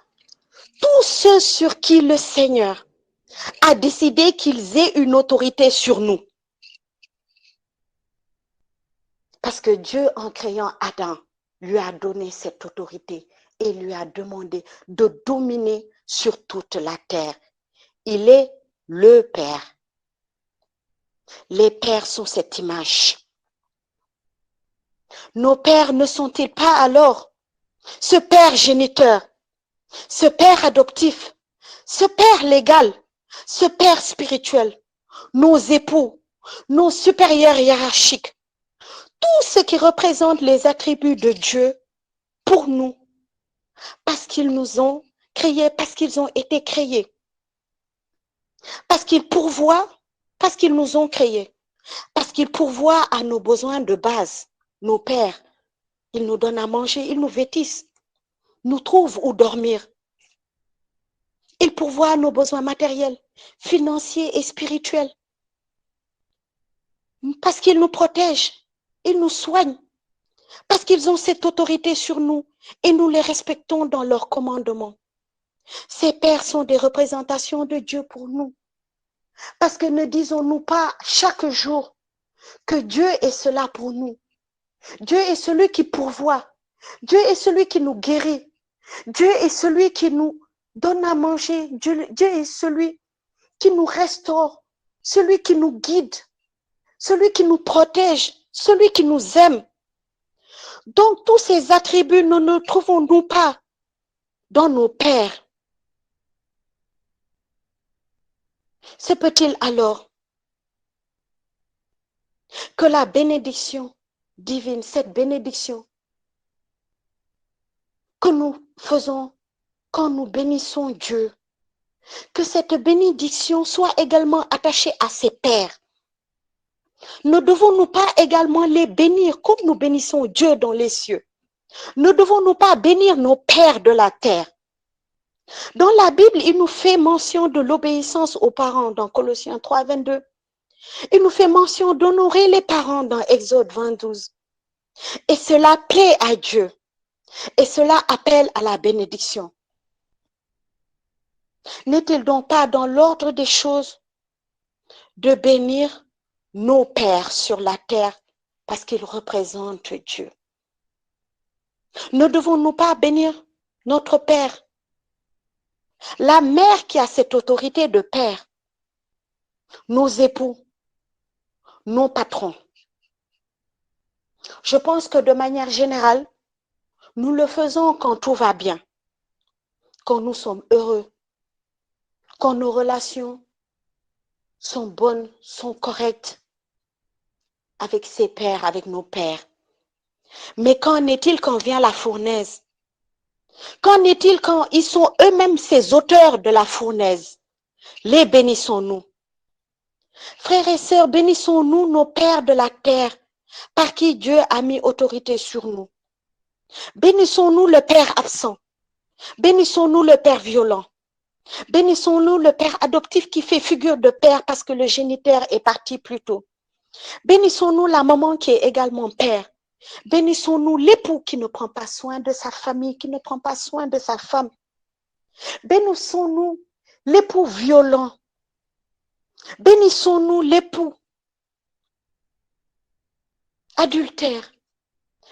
tous ceux sur qui le Seigneur a décidé qu'ils aient une autorité sur nous? Parce que Dieu, en créant Adam, lui a donné cette autorité et lui a demandé de dominer sur toute la terre. Il est le Père. Les pères sont cette image. Nos pères ne sont-ils pas alors ce Père géniteur, ce Père adoptif, ce Père légal, ce Père spirituel, nos époux, nos supérieurs hiérarchiques, tout ce qui représente les attributs de Dieu pour nous, parce qu'ils nous ont créés, parce qu'ils ont été créés, parce qu'ils pourvoient, parce qu'ils nous ont créés, parce qu'ils pourvoient à nos besoins de base. Nos pères, ils nous donnent à manger, ils nous vêtissent, nous trouvent où dormir. Ils pourvoient à nos besoins matériels, financiers et spirituels. Parce qu'ils nous protègent, ils nous soignent, parce qu'ils ont cette autorité sur nous et nous les respectons dans leurs commandements. Ces pères sont des représentations de Dieu pour nous. Parce que ne disons-nous pas chaque jour que Dieu est cela pour nous. Dieu est celui qui pourvoit. Dieu est celui qui nous guérit. Dieu est celui qui nous donne à manger. Dieu est celui qui nous restaure, celui qui nous guide, celui qui nous protège, celui qui nous aime. Donc, tous ces attributs, nous ne trouvons-nous pas dans nos pères? Se peut-il alors que la bénédiction divine, cette bénédiction que nous faisons quand nous bénissons Dieu, que cette bénédiction soit également attachée à ses pères? Ne devons-nous pas également les bénir comme nous bénissons Dieu dans les cieux? Ne devons-nous pas bénir nos pères de la terre? Dans la Bible, il nous fait mention de l'obéissance aux parents dans Colossiens 3, 22. Il nous fait mention d'honorer les parents dans Exode 20, 12. Et cela plaît à Dieu. Et cela appelle à la bénédiction. N'est-il donc pas dans l'ordre des choses de bénir nos pères sur la terre parce qu'ils représentent Dieu? Ne devons-nous pas bénir notre père? La mère qui a cette autorité de père, nos époux, nos patrons. Je pense que de manière générale, nous le faisons quand tout va bien, quand nous sommes heureux, quand nos relations sont bonnes, sont correctes avec ses pères, avec nos pères. Mais qu'en est-il quand vient la fournaise? Qu'en est-il quand ils sont eux-mêmes ces auteurs de la fournaise? Les bénissons-nous. Frères et sœurs, bénissons-nous nos pères de la terre, par qui Dieu a mis autorité sur nous. Bénissons-nous le père absent. Bénissons-nous le père violent. Bénissons-nous le père adoptif qui fait figure de père parce que le géniteur est parti plus tôt. Bénissons-nous la maman qui est également père. Bénissons-nous l'époux qui ne prend pas soin de sa famille, qui ne prend pas soin de sa femme. Bénissons-nous l'époux violent. Bénissons-nous l'époux adultère.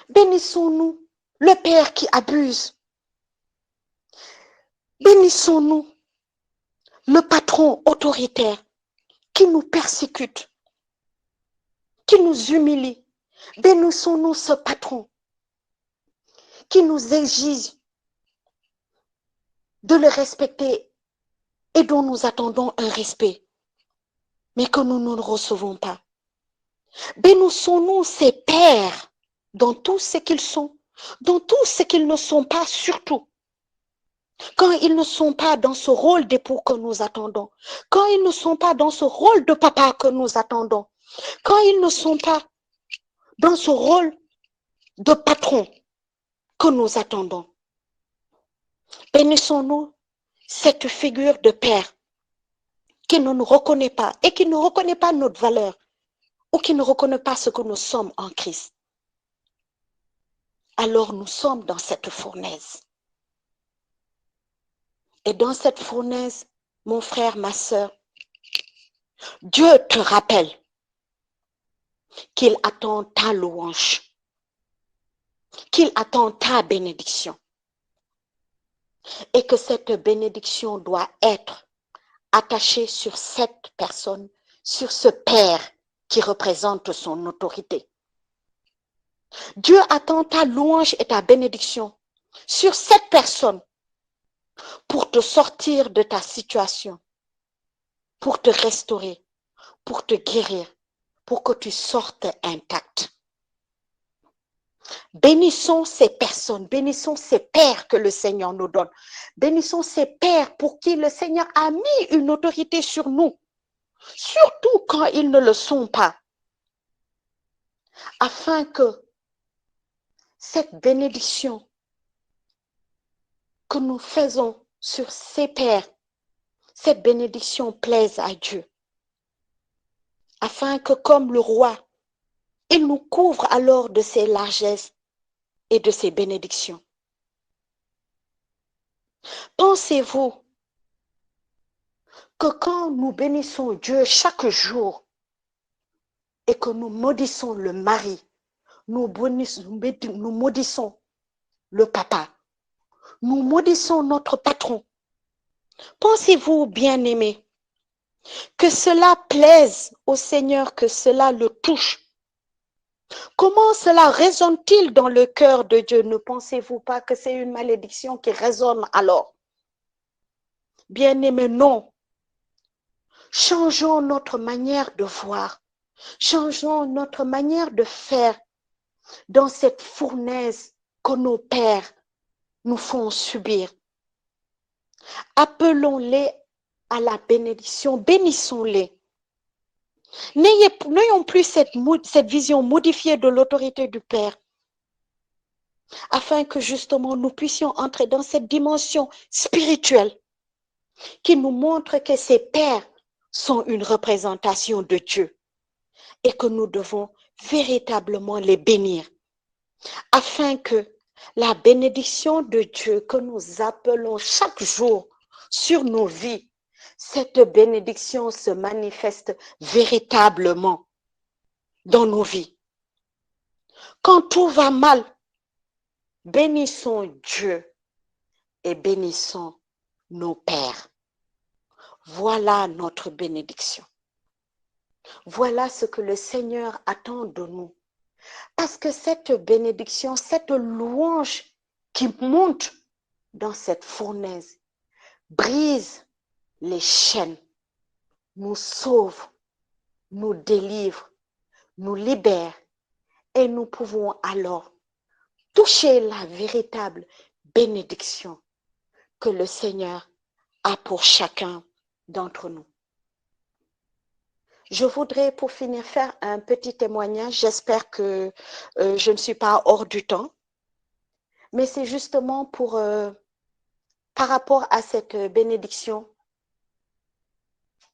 Bénissons-nous le père qui abuse. Bénissons-nous le patron autoritaire qui nous persécute, qui nous humilie. Bénissons-nous ce patron qui nous exige de le respecter et dont nous attendons un respect, mais que nous ne recevons pas. Bénissons-nous ces pères dans tout ce qu'ils sont, dans tout ce qu'ils ne sont pas surtout. Quand ils ne sont pas dans ce rôle d'époux que nous attendons, quand ils ne sont pas dans ce rôle de papa que nous attendons, quand ils ne sont pas dans ce rôle de patron que nous attendons. Bénissons-nous cette figure de père qui ne nous reconnaît pas et qui ne reconnaît pas notre valeur ou qui ne reconnaît pas ce que nous sommes en Christ. alors nous sommes dans cette fournaise. Et dans cette fournaise, mon frère, ma sœur, Dieu te rappelle qu'il attend ta louange, qu'il attend ta bénédiction. Et que cette bénédiction doit être attachée sur cette personne, sur ce Père qui représente son autorité. Dieu attend ta louange et ta bénédiction sur cette personne pour te sortir de ta situation, pour te restaurer, pour te guérir, pour que tu sortes intact. Bénissons ces personnes, bénissons ces pères que le Seigneur nous donne. Bénissons ces pères pour qui le Seigneur a mis une autorité sur nous, surtout quand ils ne le sont pas, afin que cette bénédiction que nous faisons sur ces pères, cette bénédiction plaise à Dieu, afin que comme le roi, il nous couvre alors de ses largesses et de ses bénédictions. Pensez-vous que quand nous bénissons Dieu chaque jour et que nous maudissons le mari, nous maudissons le papa, nous maudissons notre patron, pensez-vous, bien-aimés, que cela plaise au Seigneur, que cela le touche? Comment cela résonne-t-il dans le cœur de Dieu? Ne pensez-vous pas que c'est une malédiction qui résonne alors? Bien-aimés, non. Changeons notre manière de voir, changeons notre manière de faire dans cette fournaise que nos pères nous font subir. Appelons-les à la bénédiction, bénissons-les. N'ayons plus cette vision modifiée de l'autorité du Père, afin que justement nous puissions entrer dans cette dimension spirituelle qui nous montre que ces pères sont une représentation de Dieu et que nous devons véritablement les bénir, afin que la bénédiction de Dieu que nous appelons chaque jour sur nos vies, cette bénédiction se manifeste véritablement dans nos vies. Quand tout va mal, bénissons Dieu et bénissons nos pères. Voilà notre bénédiction. Voilà ce que le Seigneur attend de nous. Parce que cette bénédiction, cette louange qui monte dans cette fournaise, brise les chaînes, nous sauve, nous délivre, nous libère et nous pouvons alors toucher la véritable bénédiction que le Seigneur a pour chacun d'entre nous. Je voudrais pour finir faire un petit témoignage. J'espère que je ne suis pas hors du temps, mais c'est justement par rapport à cette bénédiction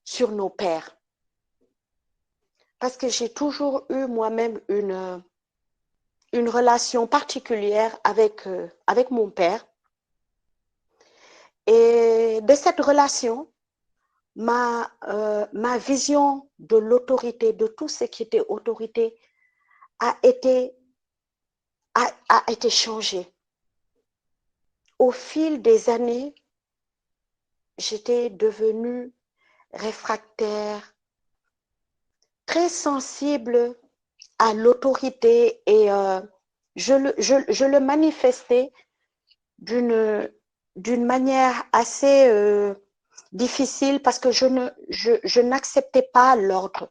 sur nos pères. Parce que j'ai toujours eu moi-même une relation particulière avec mon père. Et de cette relation, ma vision de l'autorité, de tout ce qui était autorité, a été changée. Au fil des années, j'étais devenue réfractaire, très sensible à l'autorité et je le manifestais d'une manière assez difficile parce que je n'acceptais pas l'ordre.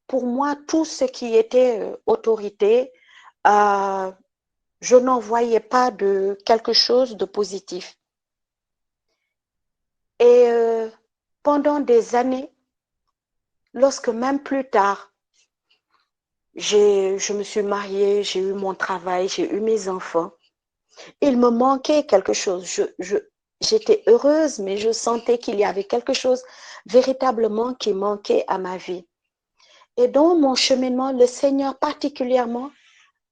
Pour moi, tout ce qui était autorité, je n'en voyais pas de quelque chose de positif. Et pendant des années, lorsque même plus tard, je me suis mariée, j'ai eu mon travail, j'ai eu mes enfants, il me manquait quelque chose. J'étais heureuse, mais je sentais qu'il y avait quelque chose véritablement qui manquait à ma vie. Et dans mon cheminement, le Seigneur particulièrement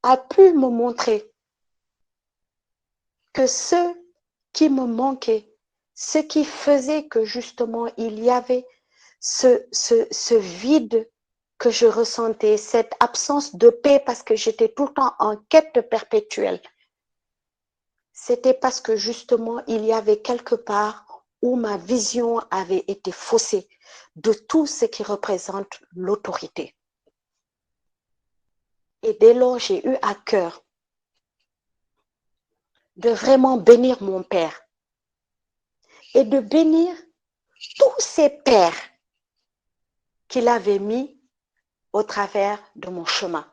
a pu me montrer que ce qui me manquait, ce qui faisait que justement il y avait ce vide que je ressentais, cette absence de paix parce que j'étais tout le temps en quête perpétuelle, c'était parce que justement il y avait quelque part où ma vision avait été faussée de tout ce qui représente l'autorité. Et dès lors, j'ai eu à cœur de vraiment bénir mon père et de bénir tous ces pères qu'il avait mis au travers de mon chemin.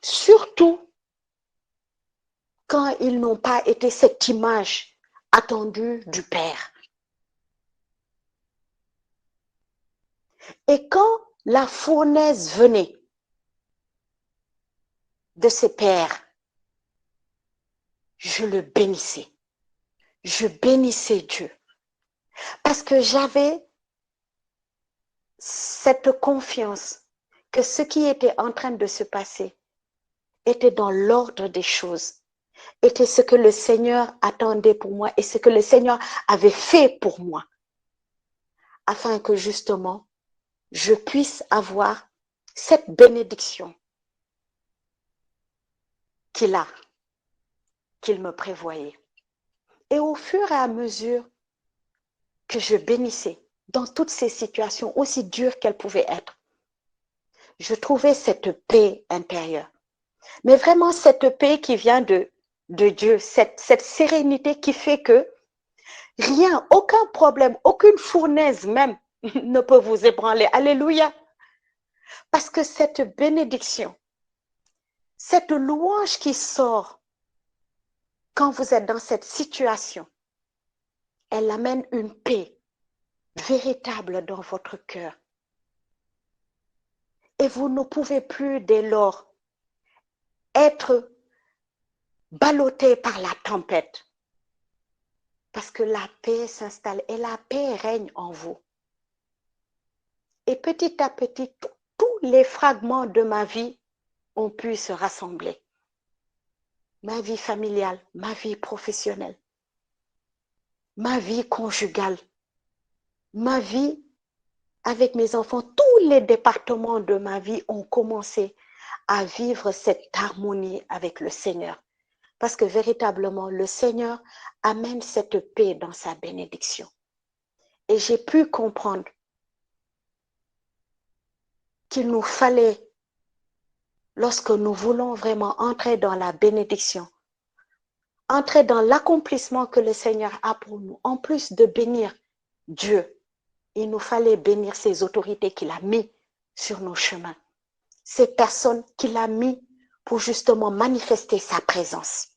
Surtout quand ils n'ont pas été cette image attendue du Père. Et quand la fournaise venait de ces pères, je le bénissais. Je bénissais Dieu. Parce que j'avais cette confiance que ce qui était en train de se passer était dans l'ordre des choses, était ce que le Seigneur attendait pour moi et ce que le Seigneur avait fait pour moi, afin que justement, je puisse avoir cette bénédiction qu'il me prévoyait. Et au fur et à mesure que je bénissais dans toutes ces situations, aussi dures qu'elles pouvaient être, je trouvais cette paix intérieure. Mais vraiment cette paix qui vient de Dieu, cette sérénité qui fait que rien, aucun problème, aucune fournaise même ne peut vous ébranler. Alléluia. Parce que cette bénédiction, cette louange qui sort quand vous êtes dans cette situation, elle amène une paix véritable dans votre cœur. Et vous ne pouvez plus dès lors être ballotté par la tempête. Parce que la paix s'installe et la paix règne en vous. Et petit à petit, tous les fragments de ma vie ont pu se rassembler. Ma vie familiale, ma vie professionnelle, ma vie conjugale, ma vie avec mes enfants, tous les départements de ma vie ont commencé à vivre cette harmonie avec le Seigneur. Parce que véritablement, le Seigneur amène cette paix dans sa bénédiction. Et j'ai pu comprendre qu'il nous fallait, lorsque nous voulons vraiment entrer dans la bénédiction, entrer dans l'accomplissement que le Seigneur a pour nous, en plus de bénir Dieu, il nous fallait bénir ces autorités qu'il a mis sur nos chemins, ces personnes qu'il a mis pour justement manifester sa présence.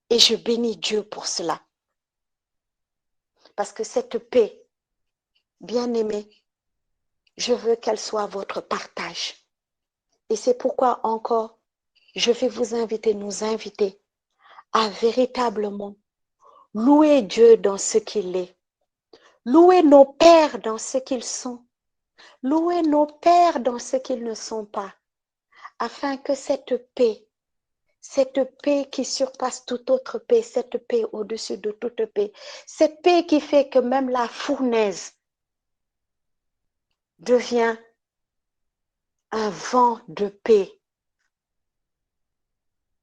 Et je bénis Dieu pour cela. Parce que cette paix, bien-aimée, je veux qu'elle soit votre partage. Et c'est pourquoi encore, je vais vous inviter, nous inviter à véritablement louer Dieu dans ce qu'il est. Louer nos pères dans ce qu'ils sont. Louer nos pères dans ce qu'ils ne sont pas. Afin que cette paix qui surpasse toute autre paix, cette paix au-dessus de toute paix, cette paix qui fait que même la fournaise devient un vent de paix,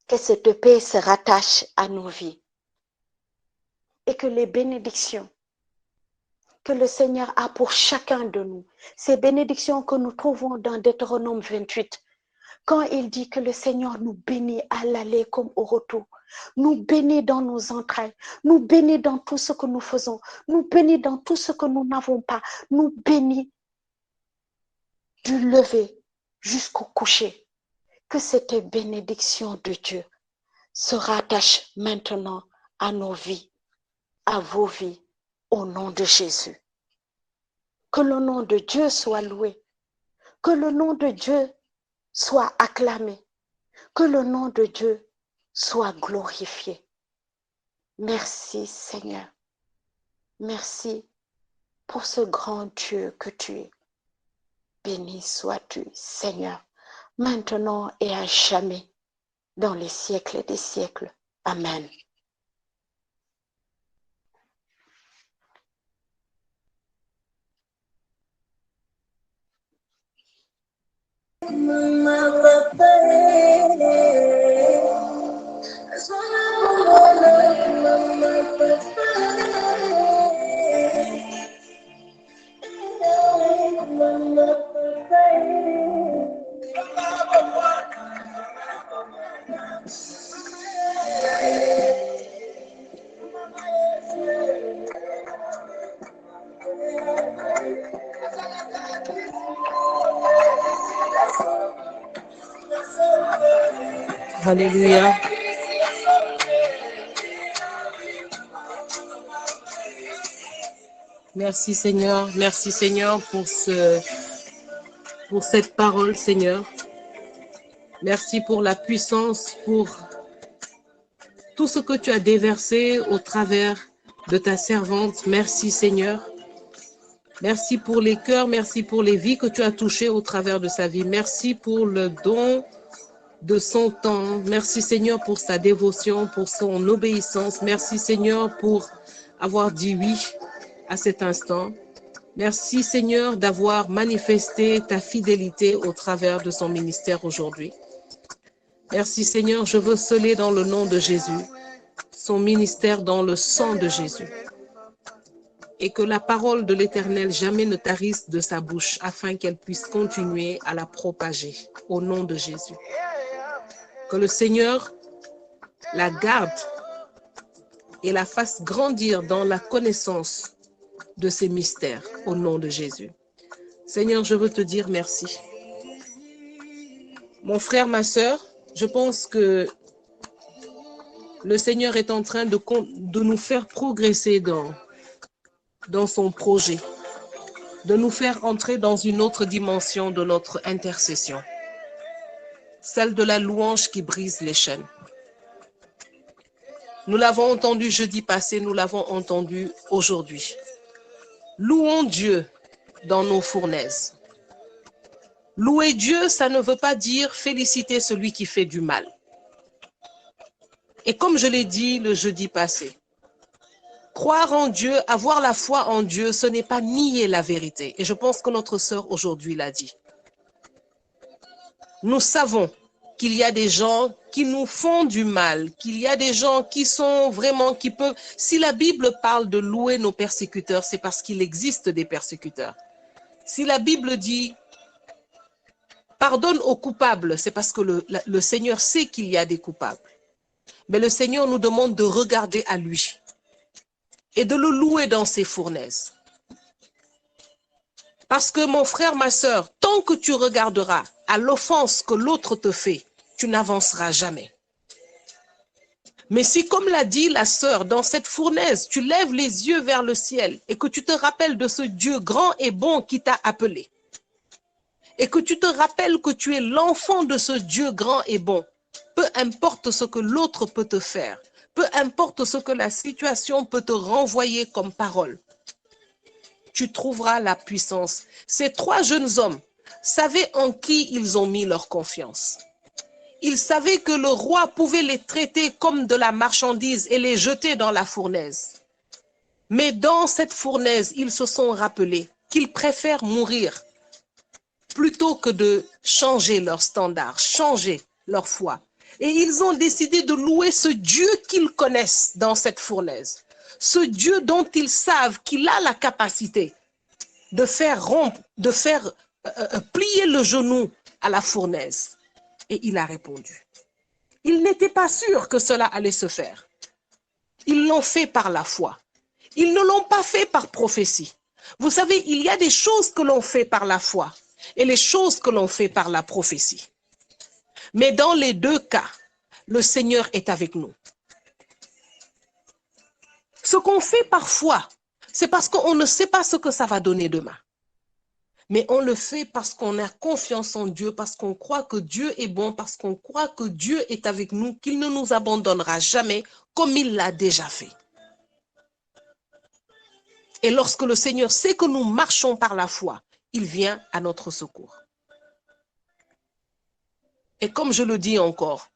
que cette paix se rattache à nos vies et que les bénédictions que le Seigneur a pour chacun de nous, ces bénédictions que nous trouvons dans Deutéronome 28, quand il dit que le Seigneur nous bénit à l'aller comme au retour, nous bénit dans nos entrailles, nous bénit dans tout ce que nous faisons, nous bénit dans tout ce que nous n'avons pas, nous bénit du lever jusqu'au coucher. Que cette bénédiction de Dieu se rattache maintenant à nos vies, à vos vies, au nom de Jésus. Que le nom de Dieu soit loué, que le nom de Dieu soit acclamé, que le nom de Dieu soit glorifié. Merci Seigneur, merci pour ce grand Dieu que tu es. Béni sois-tu Seigneur. maintenant et à jamais, dans les siècles des siècles. Amen. Alléluia. Merci Seigneur pour cette parole, Seigneur. Merci pour la puissance, pour tout ce que tu as déversé au travers de ta servante. Merci Seigneur. Merci pour les cœurs, merci pour les vies que tu as touchées au travers de sa vie. Merci pour le don de son temps. Merci Seigneur pour sa dévotion, pour son obéissance. Merci Seigneur pour avoir dit oui à cet instant. Merci Seigneur d'avoir manifesté ta fidélité au travers de son ministère aujourd'hui. Merci Seigneur, je veux sceller dans le nom de Jésus son ministère dans le sang de Jésus. Et que la parole de l'Éternel jamais ne tarisse de sa bouche afin qu'elle puisse continuer à la propager au nom de Jésus. Que le Seigneur la garde et la fasse grandir dans la connaissance de ses mystères au nom de Jésus. Seigneur, je veux te dire merci. Mon frère, ma sœur, je pense que le Seigneur est en train de nous faire progresser dans son projet, de nous faire entrer dans une autre dimension de notre intercession, celle de la louange qui brise les chaînes. Nous l'avons entendu jeudi passé, nous l'avons entendu aujourd'hui. Louons Dieu dans nos fournaises. Louer Dieu, ça ne veut pas dire féliciter celui qui fait du mal. Et comme je l'ai dit le jeudi passé, croire en Dieu, avoir la foi en Dieu, ce n'est pas nier la vérité. Et je pense que notre sœur aujourd'hui l'a dit. Nous savons qu'il y a des gens qui nous font du mal, qu'il y a des gens qui sont vraiment, qui peuvent... Si la Bible parle de louer nos persécuteurs, c'est parce qu'il existe des persécuteurs. Si la Bible dit pardonne aux coupables, c'est parce que le Seigneur sait qu'il y a des coupables. Mais le Seigneur nous demande de regarder à lui et de le louer dans ses fournaises. Parce que mon frère, ma sœur, tant que tu regarderas à l'offense que l'autre te fait, tu n'avanceras jamais. Mais si, comme l'a dit la sœur, dans cette fournaise, tu lèves les yeux vers le ciel et que tu te rappelles de ce Dieu grand et bon qui t'a appelé, et que tu te rappelles que tu es l'enfant de ce Dieu grand et bon, peu importe ce que l'autre peut te faire, peu importe ce que la situation peut te renvoyer comme parole, tu trouveras la puissance. Ces trois jeunes hommes savaient en qui ils ont mis leur confiance. Ils savaient que le roi pouvait les traiter comme de la marchandise et les jeter dans la fournaise. Mais dans cette fournaise, ils se sont rappelés qu'ils préfèrent mourir plutôt que de changer leur standard, changer leur foi. Et ils ont décidé de louer ce Dieu qu'ils connaissent dans cette fournaise. Ce Dieu dont ils savent qu'il a la capacité de faire rompre, de faire plier le genou à la fournaise. Et il a répondu. Ils n'étaient pas sûrs que cela allait se faire. Ils l'ont fait par la foi. Ils ne l'ont pas fait par prophétie. Vous savez, il y a des choses que l'on fait par la foi et les choses que l'on fait par la prophétie. Mais dans les deux cas, le Seigneur est avec nous. Ce qu'on fait parfois, c'est parce qu'on ne sait pas ce que ça va donner demain. Mais on le fait parce qu'on a confiance en Dieu, parce qu'on croit que Dieu est bon, parce qu'on croit que Dieu est avec nous, qu'il ne nous abandonnera jamais comme il l'a déjà fait. Et lorsque le Seigneur sait que nous marchons par la foi, il vient à notre secours. Et comme je le dis encore,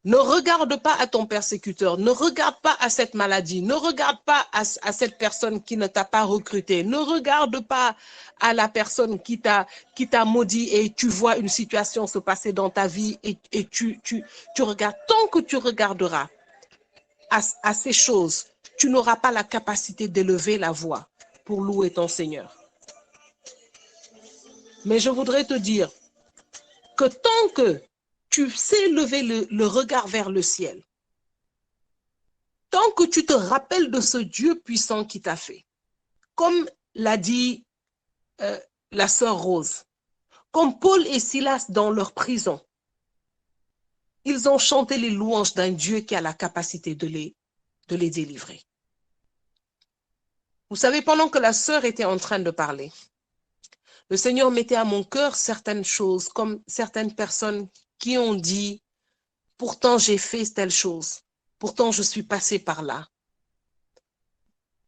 ne regarde pas à ton persécuteur, ne regarde pas à cette maladie, ne regarde pas à cette personne qui ne t'a pas recruté, ne regarde pas à la personne qui t'a maudit et tu vois une situation se passer dans ta vie et tu regardes. Tant que tu regarderas à ces choses, tu n'auras pas la capacité d'élever la voix pour louer ton Seigneur. Mais je voudrais te dire que tant que tu sais lever le regard vers le ciel, tant que tu te rappelles de ce Dieu puissant qui t'a fait, comme l'a dit la sœur Rose, comme Paul et Silas dans leur prison, ils ont chanté les louanges d'un Dieu qui a la capacité de les délivrer. Vous savez, pendant que la sœur était en train de parler, le Seigneur mettait à mon cœur certaines choses, comme certaines personnes qui ont dit, pourtant j'ai fait telle chose, pourtant je suis passé par là.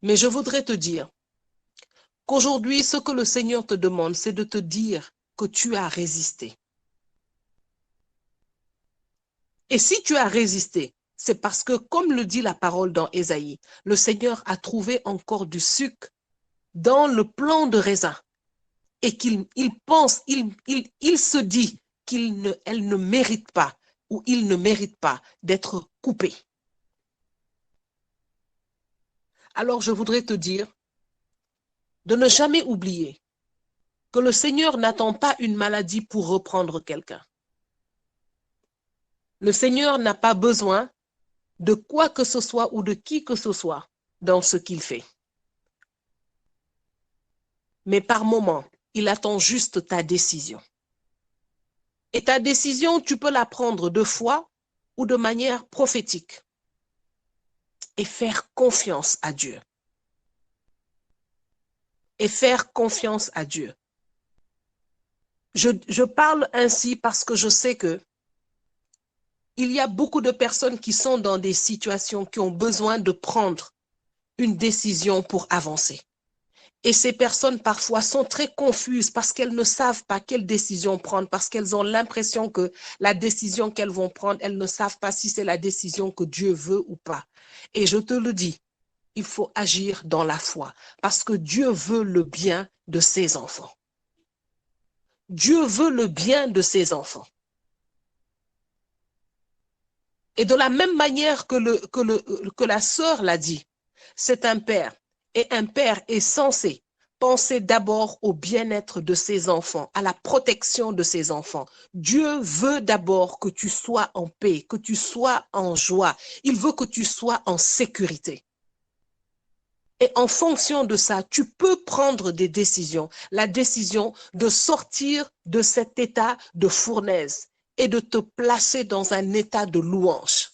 Mais je voudrais te dire qu'aujourd'hui, ce que le Seigneur te demande, c'est de te dire que tu as résisté. Et si tu as résisté, c'est parce que, comme le dit la parole dans Ésaïe, le Seigneur a trouvé encore du sucre dans le plant de raisin. Et qu'il pense, il se dit qu'elle ne mérite pas ou il ne mérite pas d'être coupé. Alors je voudrais te dire de ne jamais oublier que le Seigneur n'attend pas une maladie pour reprendre quelqu'un. Le Seigneur n'a pas besoin de quoi que ce soit ou de qui que ce soit dans ce qu'il fait. Mais par moment, il attend juste ta décision. Et ta décision, tu peux la prendre de foi ou de manière prophétique. Et faire confiance à Dieu. Et faire confiance à Dieu. Je parle ainsi parce que je sais que il y a beaucoup de personnes qui sont dans des situations qui ont besoin de prendre une décision pour avancer. Et ces personnes parfois sont très confuses parce qu'elles ne savent pas quelle décision prendre, parce qu'elles ont l'impression que la décision qu'elles vont prendre, elles ne savent pas si c'est la décision que Dieu veut ou pas. Et je te le dis, il faut agir dans la foi parce que Dieu veut le bien de ses enfants. Dieu veut le bien de ses enfants. Et de la même manière que la sœur l'a dit, c'est un père. Et un père est censé penser d'abord au bien-être de ses enfants, à la protection de ses enfants. Dieu veut d'abord que tu sois en paix, que tu sois en joie. Il veut que tu sois en sécurité. Et en fonction de ça, tu peux prendre des décisions. La décision de sortir de cet état de fournaise et de te placer dans un état de louange.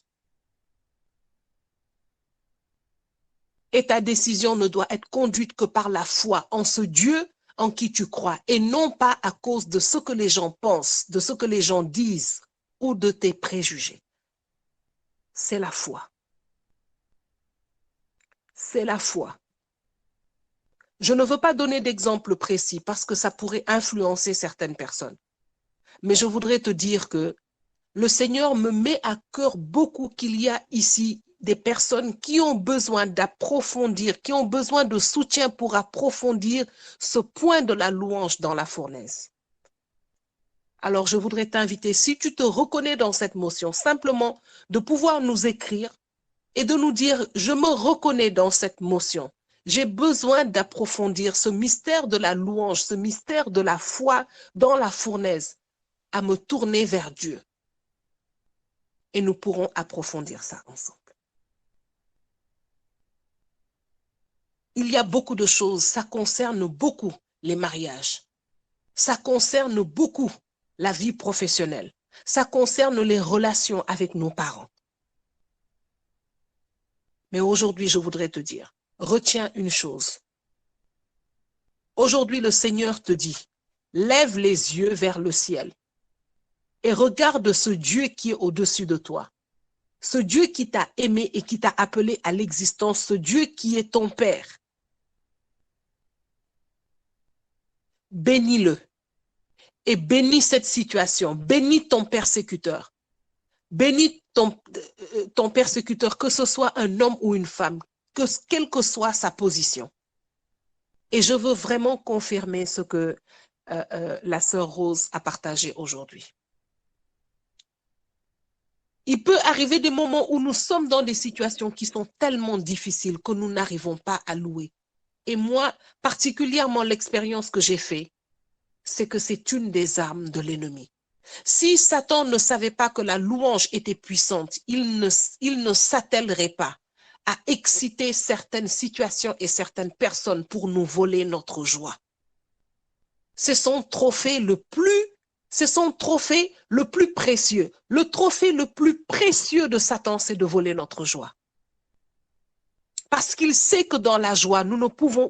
Et ta décision ne doit être conduite que par la foi en ce Dieu en qui tu crois et non pas à cause de ce que les gens pensent, de ce que les gens disent ou de tes préjugés. C'est la foi. C'est la foi. Je ne veux pas donner d'exemple précis parce que ça pourrait influencer certaines personnes. Mais je voudrais te dire que le Seigneur me met à cœur beaucoup qu'il y a ici des personnes qui ont besoin d'approfondir, qui ont besoin de soutien pour approfondir ce point de la louange dans la fournaise. Alors je voudrais t'inviter, si tu te reconnais dans cette motion, simplement de pouvoir nous écrire et de nous dire, je me reconnais dans cette motion. J'ai besoin d'approfondir ce mystère de la louange, ce mystère de la foi dans la fournaise, à me tourner vers Dieu. Et nous pourrons approfondir ça ensemble. Il y a beaucoup de choses, ça concerne beaucoup les mariages. Ça concerne beaucoup la vie professionnelle. Ça concerne les relations avec nos parents. Mais aujourd'hui, je voudrais te dire, retiens une chose. Aujourd'hui, le Seigneur te dit, lève les yeux vers le ciel et regarde ce Dieu qui est au-dessus de toi. Ce Dieu qui t'a aimé et qui t'a appelé à l'existence, ce Dieu qui est ton Père. Bénis-le et bénis cette situation. Bénis ton persécuteur. Bénis ton persécuteur, que ce soit un homme ou une femme, quelle que soit sa position. Et je veux vraiment confirmer ce que la sœur Rose a partagé aujourd'hui. Il peut arriver des moments où nous sommes dans des situations qui sont tellement difficiles que nous n'arrivons pas à louer. Et moi, particulièrement, l'expérience que j'ai faite, c'est que c'est une des armes de l'ennemi. Si Satan ne savait pas que la louange était puissante, il ne s'attellerait pas à exciter certaines situations et certaines personnes pour nous voler notre joie. C'est son trophée le plus précieux. Le trophée le plus précieux de Satan, c'est de voler notre joie. Parce qu'il sait que dans la joie,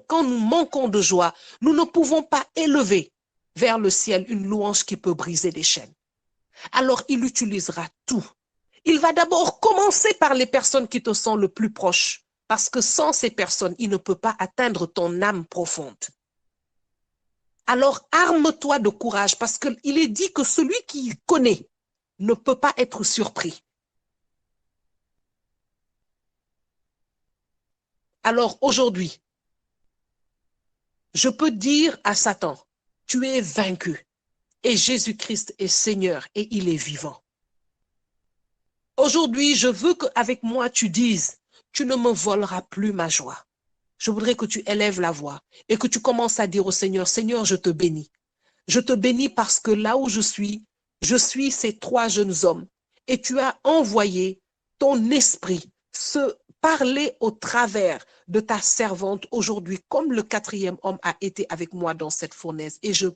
quand nous manquons de joie, nous ne pouvons pas élever vers le ciel une louange qui peut briser des chaînes. Alors il utilisera tout. Il va d'abord commencer par les personnes qui te sont le plus proches, parce que sans ces personnes, il ne peut pas atteindre ton âme profonde. Alors arme-toi de courage, parce qu'il est dit que celui qui connaît ne peut pas être surpris. Alors aujourd'hui, je peux dire à Satan, tu es vaincu et Jésus-Christ est Seigneur et il est vivant. Aujourd'hui, je veux qu'avec moi tu dises, tu ne me voleras plus ma joie. Je voudrais que tu élèves la voix et que tu commences à dire au Seigneur, Seigneur, je te bénis. Je te bénis parce que là où je suis ces 3 jeunes hommes et tu as envoyé ton esprit se parler au travers de ta servante aujourd'hui, comme le 4e homme a été avec moi dans cette fournaise. Et je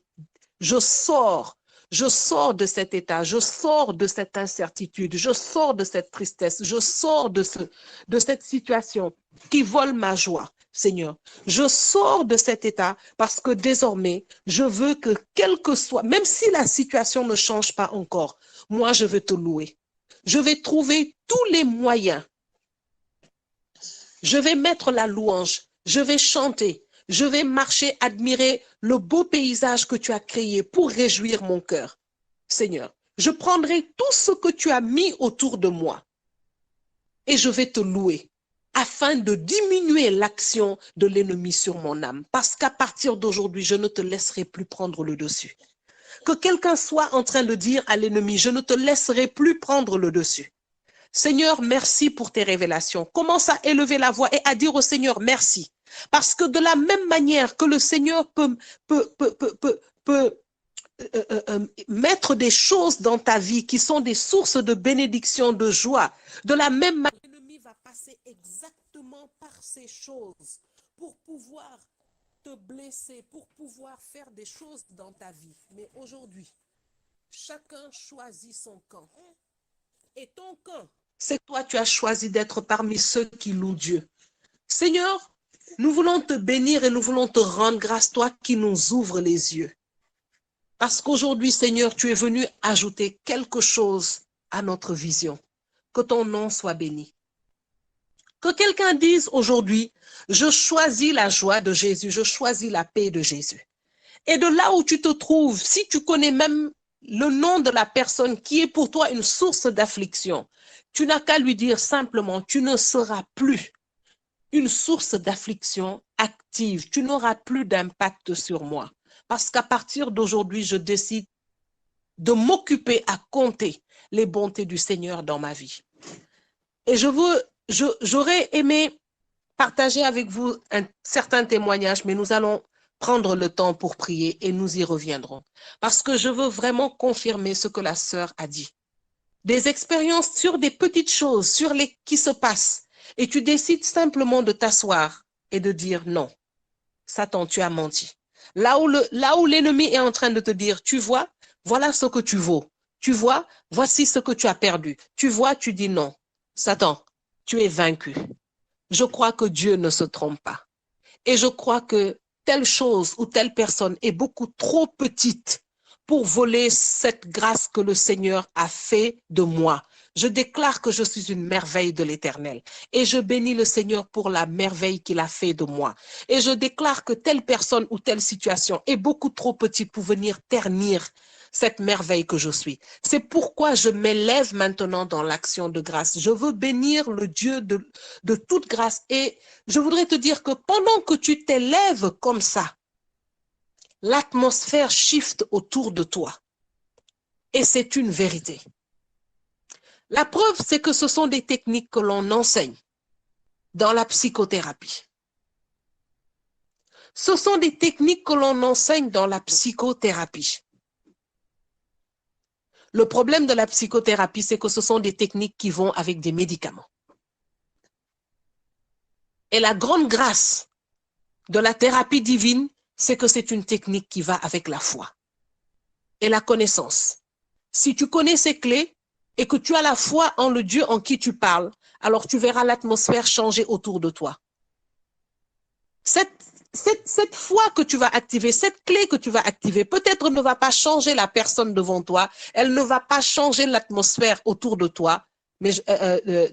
sors de cet état, je sors de cette incertitude, je sors de cette tristesse, je sors de cette situation qui vole ma joie, Seigneur. Je sors de cet état parce que désormais, je veux que quel que soit, même si la situation ne change pas encore, moi je veux te louer. Je vais trouver tous les moyens. Je vais mettre la louange, je vais chanter, je vais marcher, admirer le beau paysage que tu as créé pour réjouir mon cœur. Seigneur, je prendrai tout ce que tu as mis autour de moi et je vais te louer afin de diminuer l'action de l'ennemi sur mon âme. Parce qu'à partir d'aujourd'hui, je ne te laisserai plus prendre le dessus. Que quelqu'un soit en train de dire à l'ennemi, je ne te laisserai plus prendre le dessus. Seigneur, merci pour tes révélations. Commence à élever la voix et à dire au Seigneur merci. Parce que de la même manière que le Seigneur peut mettre des choses dans ta vie qui sont des sources de bénédiction, de joie, de la même manière, l'ennemi va passer exactement par ces choses pour pouvoir te blesser, pour pouvoir faire des choses dans ta vie. Mais aujourd'hui, chacun choisit son camp. Et ton camp, c'est toi, tu as choisi d'être parmi ceux qui louent Dieu. Seigneur, nous voulons te bénir et nous voulons te rendre grâce, toi qui nous ouvres les yeux. Parce qu'aujourd'hui, Seigneur, tu es venu ajouter quelque chose à notre vision. Que ton nom soit béni. Que quelqu'un dise aujourd'hui, je choisis la joie de Jésus, je choisis la paix de Jésus. Et de là où tu te trouves, si tu connais même le nom de la personne qui est pour toi une source d'affliction, tu n'as qu'à lui dire simplement, tu ne seras plus une source d'affliction active, tu n'auras plus d'impact sur moi. Parce qu'à partir d'aujourd'hui, je décide de m'occuper à compter les bontés du Seigneur dans ma vie. Et j'aurais aimé partager avec vous un certain témoignage, mais nous allons prendre le temps pour prier et nous y reviendrons. Parce que je veux vraiment confirmer ce que la sœur a dit. Des expériences sur des petites choses, qui se passent. Et tu décides simplement de t'asseoir et de dire non. Satan, tu as menti. Là où l'ennemi est en train de te dire, tu vois, voilà ce que tu vaux. Tu vois, voici ce que tu as perdu. Tu vois, tu dis non. Satan, tu es vaincu. Je crois que Dieu ne se trompe pas. Et je crois que telle chose ou telle personne est beaucoup trop petite pour voler cette grâce que le Seigneur a fait de moi. Je déclare que je suis une merveille de l'Éternel et je bénis le Seigneur pour la merveille qu'il a fait de moi. Et je déclare que telle personne ou telle situation est beaucoup trop petite pour venir ternir cette merveille que je suis. C'est pourquoi je m'élève maintenant dans l'action de grâce. Je veux bénir le Dieu de toute grâce. Et je voudrais te dire que pendant que tu t'élèves comme ça, l'atmosphère shift autour de toi. Et c'est une vérité. La preuve, c'est que ce sont des techniques que l'on enseigne dans la psychothérapie. Ce sont des techniques que l'on enseigne dans la psychothérapie. Le problème de la psychothérapie, c'est que ce sont des techniques qui vont avec des médicaments. Et la grande grâce de la thérapie divine, c'est que c'est une technique qui va avec la foi et la connaissance. Si tu connais ces clés et que tu as la foi en le Dieu en qui tu parles, alors tu verras l'atmosphère changer autour de toi. Cette foi que tu vas activer, cette clé que tu vas activer, peut-être ne va pas changer la personne devant toi, elle ne va pas changer l'atmosphère autour de toi, mais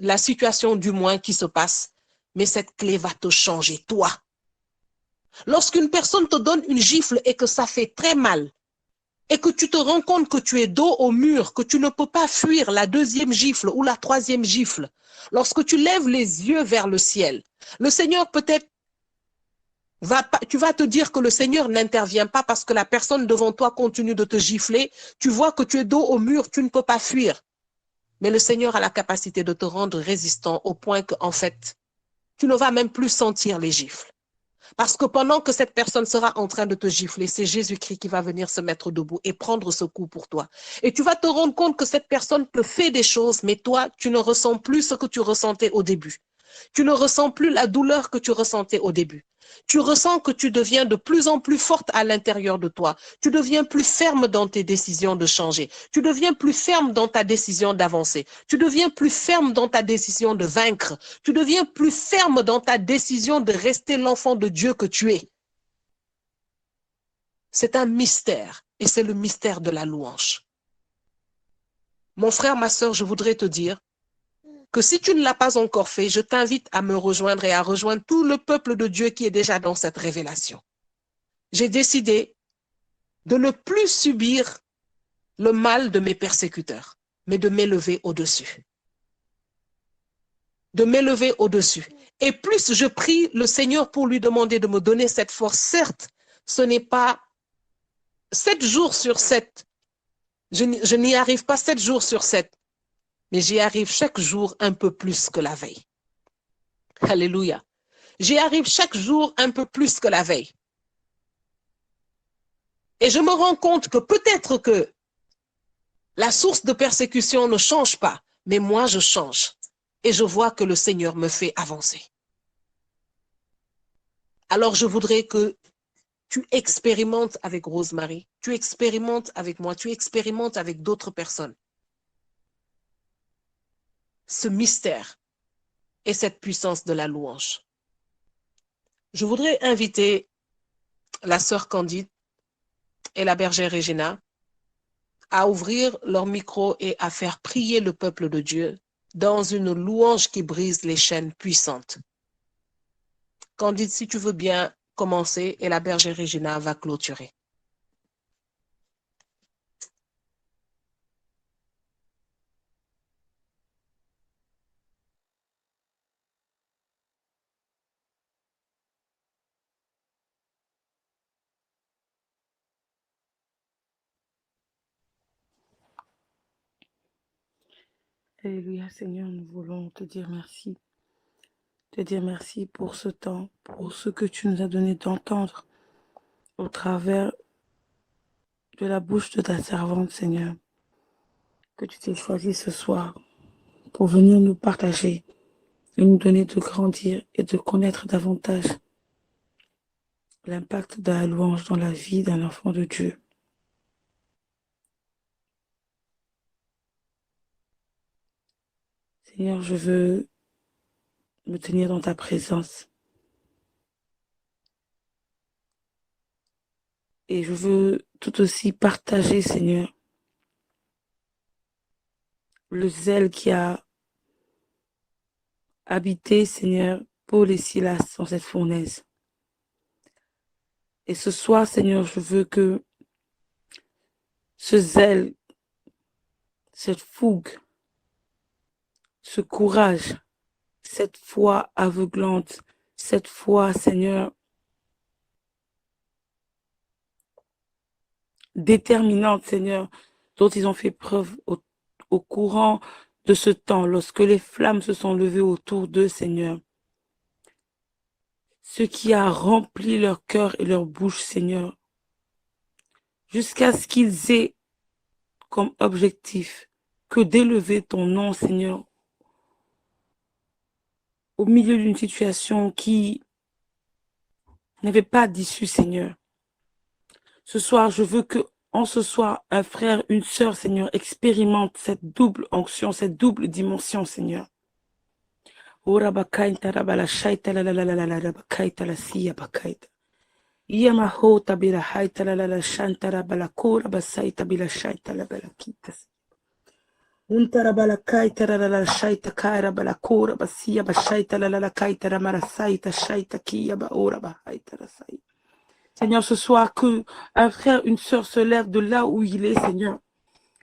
la situation du moins qui se passe, mais cette clé va te changer, toi. Lorsqu'une personne te donne une gifle et que ça fait très mal, et que tu te rends compte que tu es dos au mur, que tu ne peux pas fuir la deuxième gifle ou la troisième gifle, lorsque tu lèves les yeux vers le ciel, le Seigneur peut-être tu vas te dire que le Seigneur n'intervient pas parce que la personne devant toi continue de te gifler. Tu vois que tu es dos au mur, tu ne peux pas fuir. Mais le Seigneur a la capacité de te rendre résistant au point que, en fait, tu ne vas même plus sentir les gifles. Parce que pendant que cette personne sera en train de te gifler, c'est Jésus-Christ qui va venir se mettre debout et prendre ce coup pour toi. Et tu vas te rendre compte que cette personne te fait des choses, mais toi, tu ne ressens plus ce que tu ressentais au début. Tu ne ressens plus la douleur que tu ressentais au début. Tu ressens que tu deviens de plus en plus forte à l'intérieur de toi. Tu deviens plus ferme dans tes décisions de changer. Tu deviens plus ferme dans ta décision d'avancer. Tu deviens plus ferme dans ta décision de vaincre. Tu deviens plus ferme dans ta décision de rester l'enfant de Dieu que tu es. C'est un mystère et c'est le mystère de la louange. Mon frère, ma sœur, je voudrais te dire que si tu ne l'as pas encore fait, je t'invite à me rejoindre et à rejoindre tout le peuple de Dieu qui est déjà dans cette révélation. J'ai décidé de ne plus subir le mal de mes persécuteurs, mais de m'élever au-dessus. De m'élever au-dessus. Et plus je prie le Seigneur pour lui demander de me donner cette force, certes, ce n'est pas 7 jours sur 7. Je n'y arrive pas 7 jours sur 7. Mais j'y arrive chaque jour un peu plus que la veille. Alléluia. J'y arrive chaque jour un peu plus que la veille. Et je me rends compte que peut-être que la source de persécution ne change pas, mais moi je change. Et je vois que le Seigneur me fait avancer. Alors je voudrais que tu expérimentes avec Rosemary, tu expérimentes avec moi, tu expérimentes avec d'autres personnes ce mystère et cette puissance de la louange. Je voudrais inviter la sœur Candide et la bergère Regina à ouvrir leur micro et à faire prier le peuple de Dieu dans une louange qui brise les chaînes puissantes. Candide, si tu veux bien commencer, et la bergère Regina va clôturer. Alléluia, Seigneur, nous voulons te dire merci. Te dire merci pour ce temps, pour ce que tu nous as donné d'entendre au travers de la bouche de ta servante, Seigneur, que tu t'es choisi ce soir pour venir nous partager et nous donner de grandir et de connaître davantage l'impact de la louange dans la vie d'un enfant de Dieu. Seigneur, je veux me tenir dans ta présence et je veux tout aussi partager, Seigneur, le zèle qui a habité, Seigneur, Paul et Silas dans cette fournaise. Et ce soir, Seigneur, je veux que ce zèle, cette fougue, ce courage, cette foi aveuglante, cette foi, Seigneur, déterminante, Seigneur, dont ils ont fait preuve au courant de ce temps, lorsque les flammes se sont levées autour d'eux, Seigneur. Ce qui a rempli leur cœur et leur bouche, Seigneur, jusqu'à ce qu'ils aient comme objectif que d'élever ton nom, Seigneur, au milieu d'une situation qui n'avait pas d'issue, Seigneur. Ce soir, je veux que, en ce soir, un frère, une sœur, Seigneur, expérimente cette double onction, cette double dimension, Seigneur. Ora bakaita rabala shaita la la la la la la bakaita la siya bakaita. Yama hota bila haita la la la shanta rabala kura basaita bila shaita la bala kitas. Untara bala kaita la la la shaita kaira bala kura basiya bashaita la la la kaita ramara saita shaita kiya ba ora bahaita la saita. Seigneur, ce soir, que un frère, une sœur se lève de là où il est, Seigneur.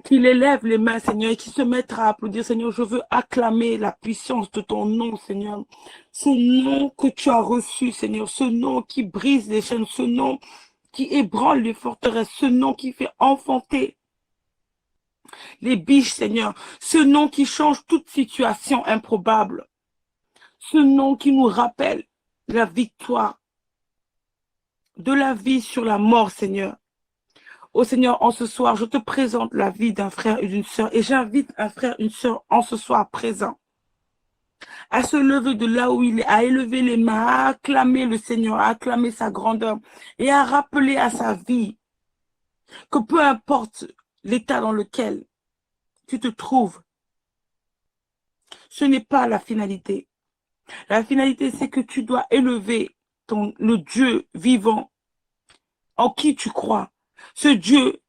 Qu'il élève les mains, Seigneur, et qu'il se mettra à applaudir, Seigneur. Je veux acclamer la puissance de ton nom, Seigneur. Ce nom que tu as reçu, Seigneur. Ce nom qui brise les chaînes. Ce nom qui ébranle les forteresses. Ce nom qui fait enfanter les biches, Seigneur. Ce nom qui change toute situation improbable. Ce nom qui nous rappelle la victoire de la vie sur la mort, Seigneur. Oh Seigneur, en ce soir, je te présente la vie d'un frère et d'une sœur et j'invite un frère et une sœur en ce soir présent à se lever de là où il est, à élever les mains, à acclamer le Seigneur, à acclamer sa grandeur et à rappeler à sa vie que peu importe l'état dans lequel tu te trouves, ce n'est pas la finalité. La finalité, c'est que tu dois élever le Dieu vivant en qui tu crois. Ce Dieu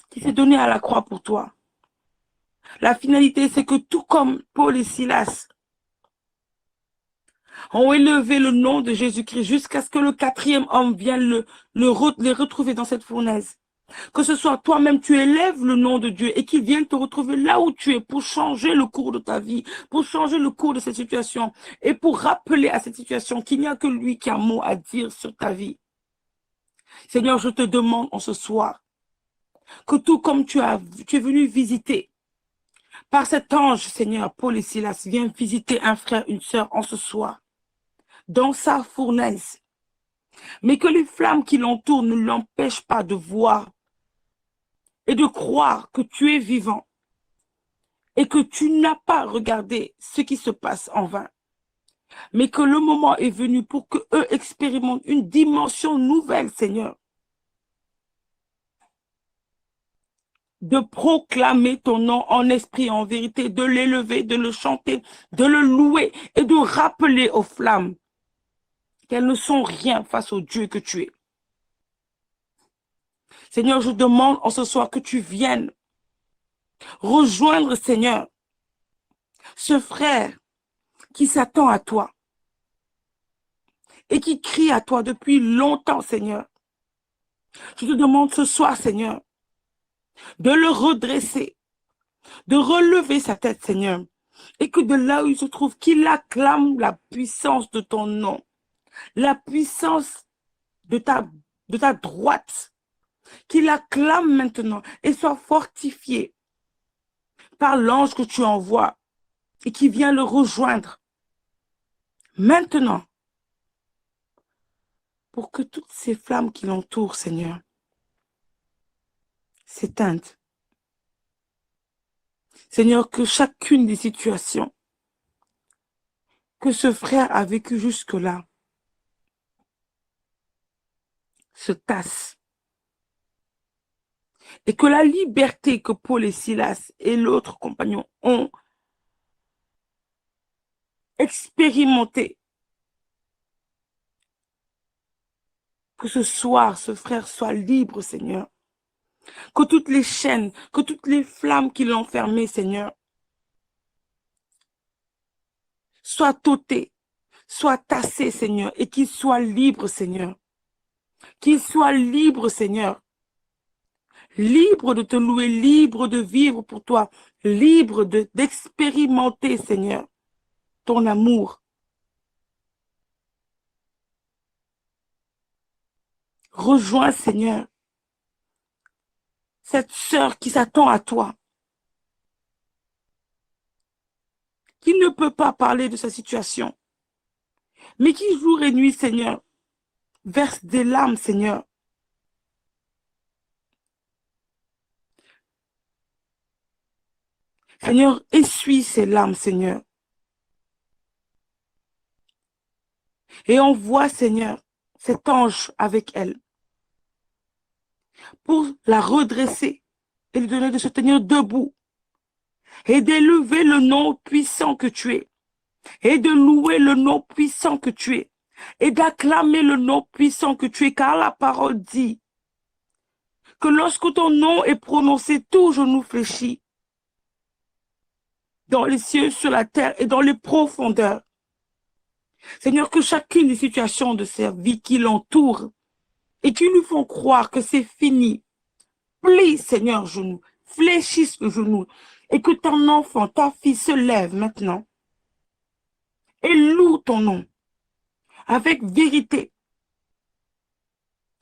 qui s'est donné à la croix pour toi. La finalité, c'est que tout comme Paul et Silas ont élevé le nom de Jésus-Christ jusqu'à ce que le quatrième homme vienne les retrouver dans cette fournaise. Que ce soit toi-même, tu élèves le nom de Dieu et qu'il vienne te retrouver là où tu es pour changer le cours de ta vie, pour changer le cours de cette situation et pour rappeler à cette situation qu'il n'y a que lui qui a un mot à dire sur ta vie. Seigneur, je te demande en ce soir que tout comme tu es venu visiter par cet ange, Seigneur, Paul et Silas, viens visiter un frère, une sœur en ce soir, dans sa fournaise. Mais que les flammes qui l'entourent ne l'empêchent pas de voir et de croire que tu es vivant et que tu n'as pas regardé ce qui se passe en vain. Mais que le moment est venu pour qu'eux expérimentent une dimension nouvelle, Seigneur. De proclamer ton nom en esprit et en vérité, de l'élever, de le chanter, de le louer et de rappeler aux flammes qu'elles ne sont rien face au Dieu que tu es. Seigneur, je demande en ce soir que tu viennes rejoindre, Seigneur, ce frère qui s'attend à toi et qui crie à toi depuis longtemps, Seigneur. Je te demande ce soir, Seigneur, de le redresser, de relever sa tête, Seigneur, et que de là où il se trouve, qu'il acclame la puissance de ton nom, la puissance de ta droite, qu'il acclame maintenant et soit fortifié par l'ange que tu envoies et qui vient le rejoindre maintenant pour que toutes ces flammes qui l'entourent, Seigneur, s'éteignent. Seigneur, que chacune des situations que ce frère a vécues jusque-là se tasse. Et que la liberté que Paul et Silas et l'autre compagnon ont expérimentée, que ce soir, ce frère soit libre, Seigneur, Que toutes les chaînes, que toutes les flammes qui l'ont fermé, Seigneur, soient ôtées, soient tassées, Seigneur, et qu'il soit libre, Seigneur. Qu'il soit libre, Seigneur. Libre de te louer, libre de vivre pour toi, libre d'expérimenter, Seigneur, ton amour. Rejoins, Seigneur, cette sœur qui s'attend à toi, qui ne peut pas parler de sa situation, mais qui jour et nuit, Seigneur, verse des larmes, Seigneur. Seigneur, essuie ces larmes, Seigneur. Et envoie, Seigneur, cet ange avec elle pour la redresser et lui donner de se tenir debout et d'élever le nom puissant que tu es et de louer le nom puissant que tu es et d'acclamer le nom puissant que tu es, car la parole dit que lorsque ton nom est prononcé, tout genou fléchit dans les cieux, sur la terre et dans les profondeurs. Seigneur, que chacune des situations de sa vie qui l'entourent et qui lui font croire que c'est fini, plie, Seigneur, genou, fléchisse le genou, et que ton enfant, ta fille se lève maintenant et loue ton nom avec vérité,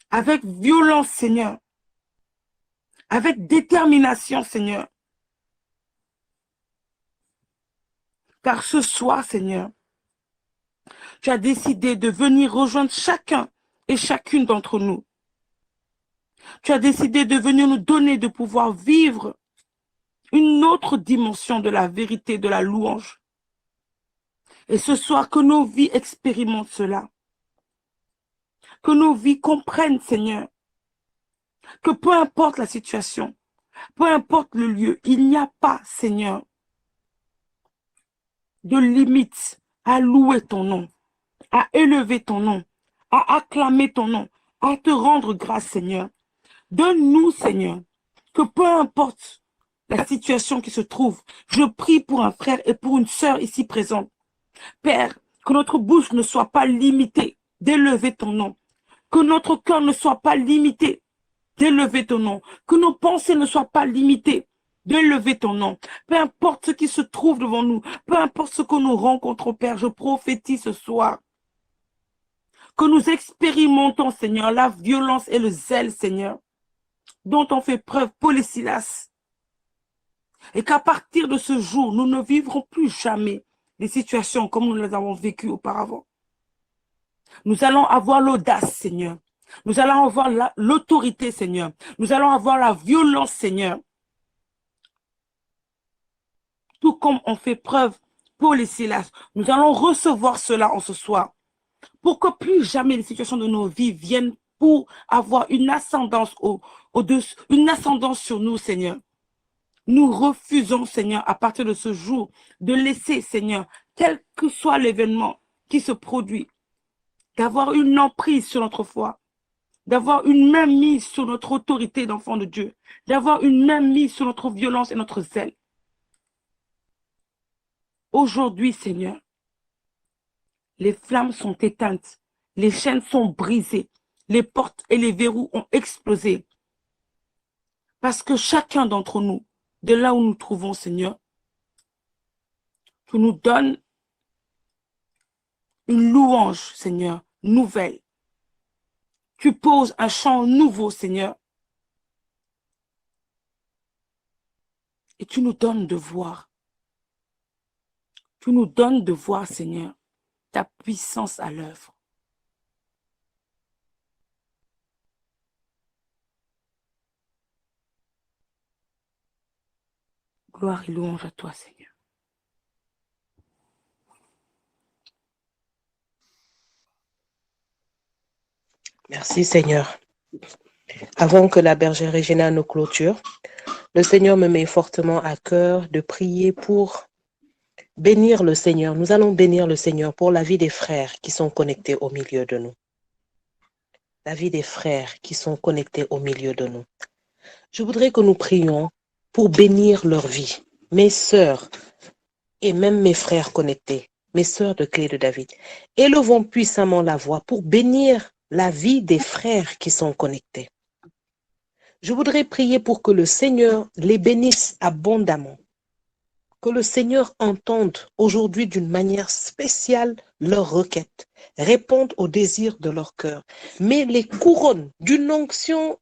avec violence, Seigneur, avec détermination, Seigneur. Car ce soir, Seigneur, tu as décidé de venir rejoindre chacun et chacune d'entre nous. Tu as décidé de venir nous donner de pouvoir vivre une autre dimension de la vérité, de la louange. Et ce soir, que nos vies expérimentent cela. Que nos vies comprennent, Seigneur, que peu importe la situation, peu importe le lieu, il n'y a pas, Seigneur, de limite à louer ton nom, à élever ton nom, à acclamer ton nom, à te rendre grâce, Seigneur. Donne-nous, Seigneur, que peu importe la situation qui se trouve, je prie pour un frère et pour une sœur ici présente. Père, que notre bouche ne soit pas limitée d'élever ton nom, que notre cœur ne soit pas limité d'élever ton nom, que nos pensées ne soient pas limitées d'élever ton nom. Peu importe ce qui se trouve devant nous, peu importe ce que nous rencontrons, Père, je prophétise ce soir que nous expérimentons, Seigneur, la violence et le zèle, Seigneur, dont on fait preuve Paul et Silas. Et qu'à partir de ce jour, nous ne vivrons plus jamais des situations comme nous les avons vécues auparavant. Nous allons avoir l'audace, Seigneur. Nous allons avoir l'autorité, Seigneur. Nous allons avoir la violence, Seigneur. Tout comme on fait preuve Paul et Silas. Nous allons recevoir cela en ce soir. Pour que plus jamais les situations de nos vies viennent pour avoir une ascendance une ascendance sur nous, Seigneur. Nous refusons, Seigneur, à partir de ce jour, de laisser, Seigneur, quel que soit l'événement qui se produit, d'avoir une emprise sur notre foi, d'avoir une main mise sur notre autorité d'enfant de Dieu, d'avoir une main mise sur notre violence et notre zèle. Aujourd'hui, Seigneur, les flammes sont éteintes, les chaînes sont brisées, les portes et les verrous ont explosé. Parce que chacun d'entre nous, de là où nous trouvons, Seigneur, tu nous donnes une louange, Seigneur, nouvelle. Tu poses un chant nouveau, Seigneur. Et tu nous donnes de voir. Tu nous donnes de voir, Seigneur, ta puissance à l'œuvre. Gloire et louange à toi, Seigneur. Merci Seigneur. Avant que la bergère Regina nous clôture, le Seigneur me met fortement à cœur de prier pour bénir le Seigneur. Nous allons bénir le Seigneur pour la vie des frères qui sont connectés au milieu de nous. La vie des frères qui sont connectés au milieu de nous. Je voudrais que nous prions pour bénir leur vie. Mes sœurs et même mes frères connectés, mes sœurs de Clé de David, élevons puissamment la voix pour bénir la vie des frères qui sont connectés. Je voudrais prier pour que le Seigneur les bénisse abondamment, que le Seigneur entende aujourd'hui d'une manière spéciale leurs requêtes, réponde aux désirs de leur cœur, mais les couronne d'une onction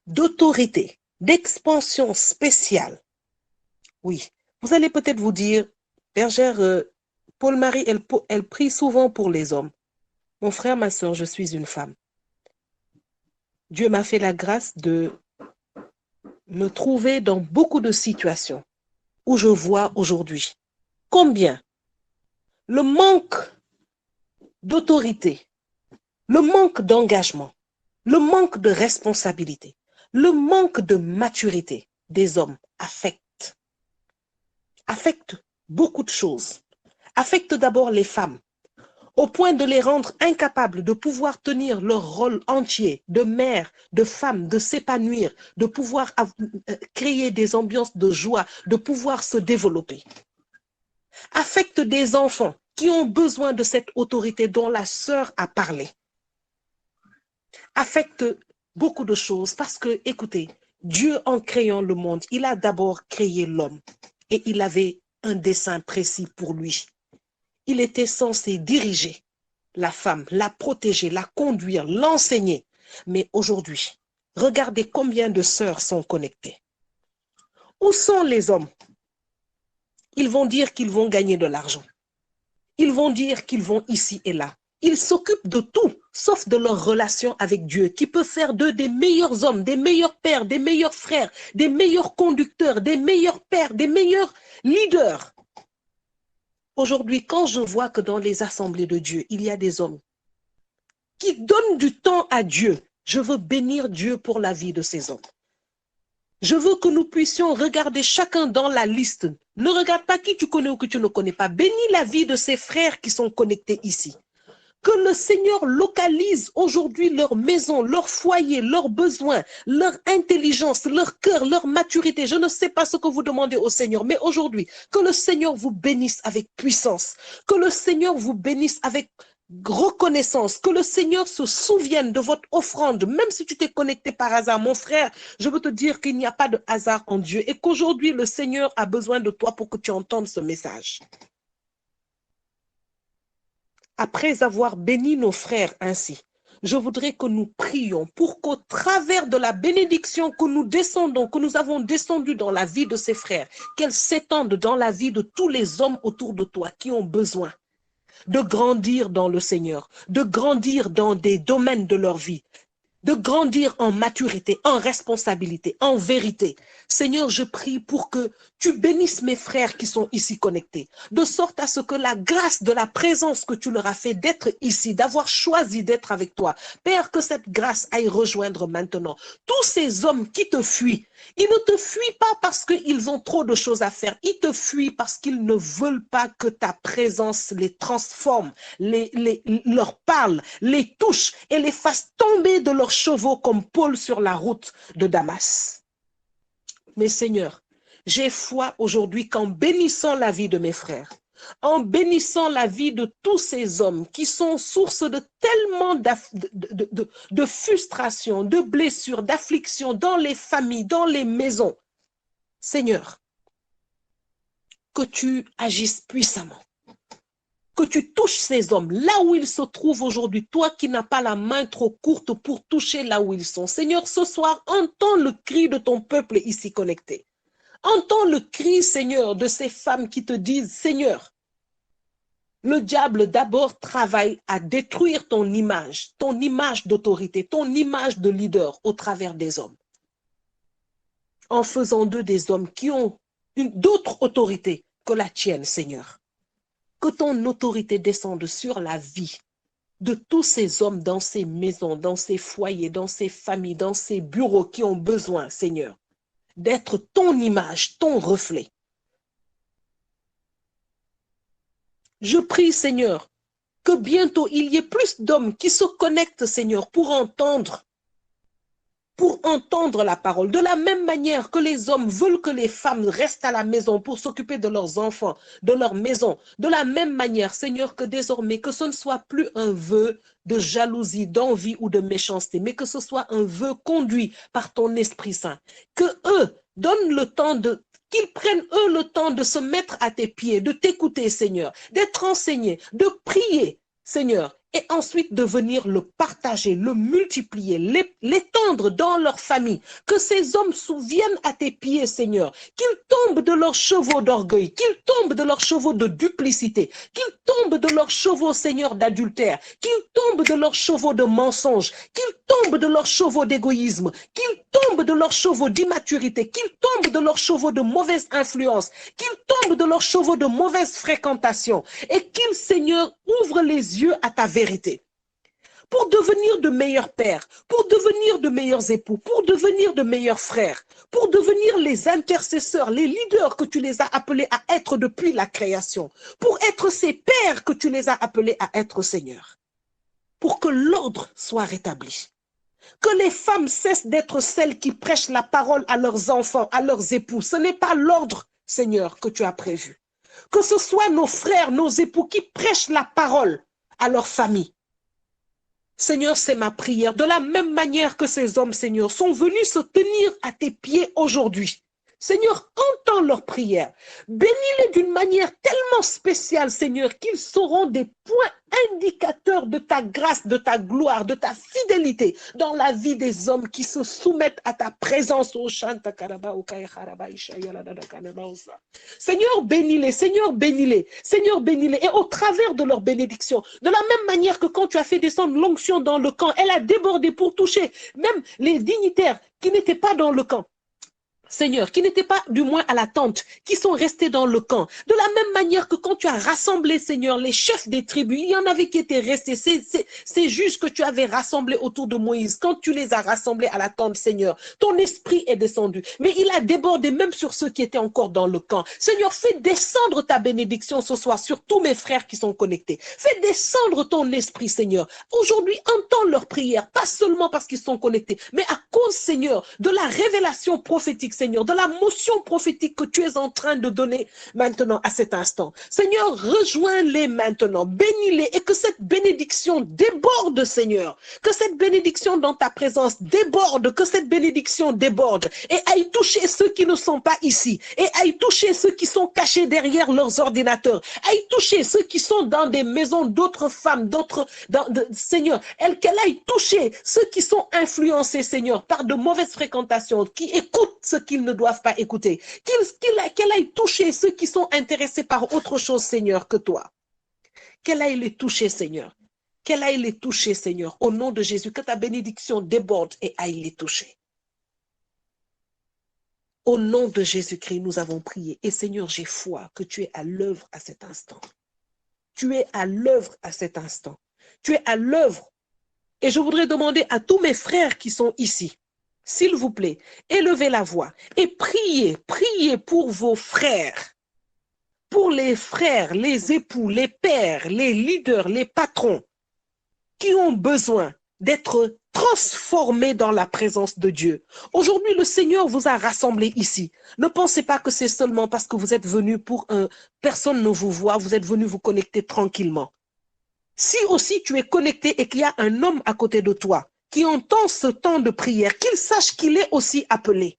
d'autorité, d'expansion spéciale. Oui, vous allez peut-être vous dire, bergère, Paul-Marie, elle prie souvent pour les hommes. Mon frère, ma soeur, je suis une femme. Dieu m'a fait la grâce de me trouver dans beaucoup de situations où je vois aujourd'hui combien le manque d'autorité, le manque d'engagement, le manque de responsabilité, le manque de maturité des hommes affecte beaucoup de choses. Affecte d'abord les femmes, au point de les rendre incapables de pouvoir tenir leur rôle entier de mère, de femme, de s'épanouir, de pouvoir créer des ambiances de joie, de pouvoir se développer. Affecte des enfants qui ont besoin de cette autorité dont la sœur a parlé. Affecte beaucoup de choses parce que, écoutez, Dieu en créant le monde, il a d'abord créé l'homme et il avait un dessein précis pour lui. Il était censé diriger la femme, la protéger, la conduire, l'enseigner. Mais aujourd'hui, regardez combien de sœurs sont connectées. Où sont les hommes? Ils vont dire qu'ils vont gagner de l'argent. Ils vont dire qu'ils vont ici et là. Ils s'occupent de tout, sauf de leur relation avec Dieu, qui peut faire d'eux des meilleurs hommes, des meilleurs pères, des meilleurs frères, des meilleurs conducteurs, des meilleurs pères, des meilleurs leaders. Aujourd'hui, quand je vois que dans les assemblées de Dieu, il y a des hommes qui donnent du temps à Dieu, je veux bénir Dieu pour la vie de ces hommes. Je veux que nous puissions regarder chacun dans la liste. Ne regarde pas qui tu connais ou que tu ne connais pas. Bénis la vie de ces frères qui sont connectés ici. Que le Seigneur localise aujourd'hui leur maison, leur foyer, leurs besoins, leur intelligence, leur cœur, leur maturité. Je ne sais pas ce que vous demandez au Seigneur, mais aujourd'hui, que le Seigneur vous bénisse avec puissance, que le Seigneur vous bénisse avec reconnaissance, que le Seigneur se souvienne de votre offrande, même si tu t'es connecté par hasard. Mon frère, je veux te dire qu'il n'y a pas de hasard en Dieu et qu'aujourd'hui, le Seigneur a besoin de toi pour que tu entendes ce message. Après avoir béni nos frères ainsi, je voudrais que nous prions pour qu'au travers de la bénédiction que nous descendons, que nous avons descendu dans la vie de ces frères, qu'elle s'étende dans la vie de tous les hommes autour de toi qui ont besoin de grandir dans le Seigneur, de grandir dans des domaines de leur vie, de grandir en maturité, en responsabilité, en vérité. Seigneur, je prie pour que tu bénisses mes frères qui sont ici connectés, de sorte à ce que la grâce de la présence que tu leur as fait d'être ici, d'avoir choisi d'être avec toi, Père, que cette grâce aille rejoindre maintenant tous ces hommes qui te fuient. Ils ne te fuient pas parce qu'ils ont trop de choses à faire. Ils te fuient parce qu'ils ne veulent pas que ta présence les transforme, leur parle, les touche et les fasse tomber de leurs chevaux comme Paul sur la route de Damas. Mais Seigneur, j'ai foi aujourd'hui qu'en bénissant la vie de mes frères, en bénissant la vie de tous ces hommes qui sont source de tellement de frustration, de blessures, d'afflictions dans les familles, dans les maisons. Seigneur, que tu agisses puissamment, que tu touches ces hommes là où ils se trouvent aujourd'hui, toi qui n'as pas la main trop courte pour toucher là où ils sont. Seigneur, ce soir, entends le cri de ton peuple ici connecté. Entends le cri, Seigneur, de ces femmes qui te disent, Seigneur, le diable d'abord travaille à détruire ton image d'autorité, ton image de leader au travers des hommes, en faisant d'eux des hommes qui ont d'autres autorités que la tienne, Seigneur. Que ton autorité descende sur la vie de tous ces hommes dans ces maisons, dans ces foyers, dans ces familles, dans ces bureaux qui ont besoin, Seigneur, d'être ton image, ton reflet. Je prie, Seigneur, que bientôt il y ait plus d'hommes qui se connectent, Seigneur, pour entendre pour entendre la parole. De la même manière que les hommes veulent que les femmes restent à la maison pour s'occuper de leurs enfants, de leur maison. De la même manière, Seigneur, que désormais, que ce ne soit plus un vœu de jalousie, d'envie ou de méchanceté, mais que ce soit un vœu conduit par ton Esprit Saint. Que eux donnent le temps de qu'ils prennent eux le temps de se mettre à tes pieds, de t'écouter, Seigneur, d'être enseignés, de prier, Seigneur, et ensuite de venir le partager, le multiplier, l'étendre dans leur famille. Que ces hommes souviennent à tes pieds, Seigneur, qu'ils tombent de leurs chevaux d'orgueil, qu'ils tombent de leurs chevaux de duplicité, qu'ils tombent de leurs chevaux, Seigneur, d'adultère, qu'ils tombent de leurs chevaux de mensonge, qu'ils tombent de leurs chevaux d'égoïsme, qu'ils tombent de leurs chevaux d'immaturité, qu'ils tombent de leurs chevaux de mauvaise influence, qu'ils tombent de leurs chevaux de mauvaise fréquentation et qu'ils, Seigneur, ouvrent les yeux à ta vérité pour devenir de meilleurs pères, pour devenir de meilleurs époux, pour devenir de meilleurs frères, pour devenir les intercesseurs, les leaders que tu les as appelés à être depuis la création, pour être ces pères que tu les as appelés à être, Seigneur, pour que l'ordre soit rétabli. Que les femmes cessent d'être celles qui prêchent la parole à leurs enfants, à leurs époux. Ce n'est pas l'ordre, Seigneur, que tu as prévu. Que ce soit nos frères, nos époux qui prêchent la parole à leur famille. Seigneur, c'est ma prière. De la même manière que ces hommes, Seigneur, sont venus se tenir à tes pieds aujourd'hui. Seigneur, entends leurs prières. Bénis-les d'une manière tellement spéciale, Seigneur, qu'ils seront des points indicateurs de ta grâce, de ta gloire, de ta fidélité dans la vie des hommes qui se soumettent à ta présence. Seigneur, bénis-les, Seigneur, bénis-les, Seigneur, bénis-les. Et au travers de leur bénédiction, de la même manière que quand tu as fait descendre l'onction dans le camp, elle a débordé pour toucher même les dignitaires qui n'étaient pas dans le camp. Seigneur, qui n'étaient pas du moins à la tente, qui sont restés dans le camp. De la même manière que quand tu as rassemblé, Seigneur, les chefs des tribus, il y en avait qui étaient restés, ces juges que tu avais rassemblés autour de Moïse, quand tu les as rassemblés à la tente, Seigneur, ton esprit est descendu. Mais il a débordé même sur ceux qui étaient encore dans le camp. Seigneur, fais descendre ta bénédiction ce soir sur tous mes frères qui sont connectés. Fais descendre ton esprit, Seigneur. Aujourd'hui, entends leurs prières, pas seulement parce qu'ils sont connectés, mais à cause, Seigneur, de la révélation prophétique, Seigneur, de la motion prophétique que tu es en train de donner maintenant à cet instant. Seigneur, rejoins-les maintenant, bénis-les et que cette bénédiction déborde, Seigneur. Que cette bénédiction dans ta présence déborde, que cette bénédiction déborde et aille toucher ceux qui ne sont pas ici et aille toucher ceux qui sont cachés derrière leurs ordinateurs, aille toucher ceux qui sont dans des maisons d'autres femmes, Seigneur, qu'elle aille toucher ceux qui sont influencés, Seigneur, par de mauvaises fréquentations, qui écoutent ce qu'ils ne doivent pas écouter. Qu'elle aille toucher ceux qui sont intéressés par autre chose, Seigneur, que toi. Qu'elle aille les toucher, Seigneur. Qu'elle aille les toucher, Seigneur, au nom de Jésus. Que ta bénédiction déborde et aille les toucher. Au nom de Jésus-Christ, nous avons prié. Et Seigneur, j'ai foi que tu es à l'œuvre à cet instant. Tu es à l'œuvre à cet instant. Tu es à l'œuvre. Et je voudrais demander à tous mes frères qui sont ici, s'il vous plaît, élevez la voix et priez pour vos frères, pour les frères, les époux, les pères, les leaders, les patrons qui ont besoin d'être transformés dans la présence de Dieu. Aujourd'hui, le Seigneur vous a rassemblés ici. Ne pensez pas que c'est seulement parce que vous êtes venus pour personne ne vous voit, vous êtes venus vous connecter tranquillement. Si aussi tu es connecté et qu'il y a un homme à côté de toi, qui entend ce temps de prière, qu'il sache qu'il est aussi appelé.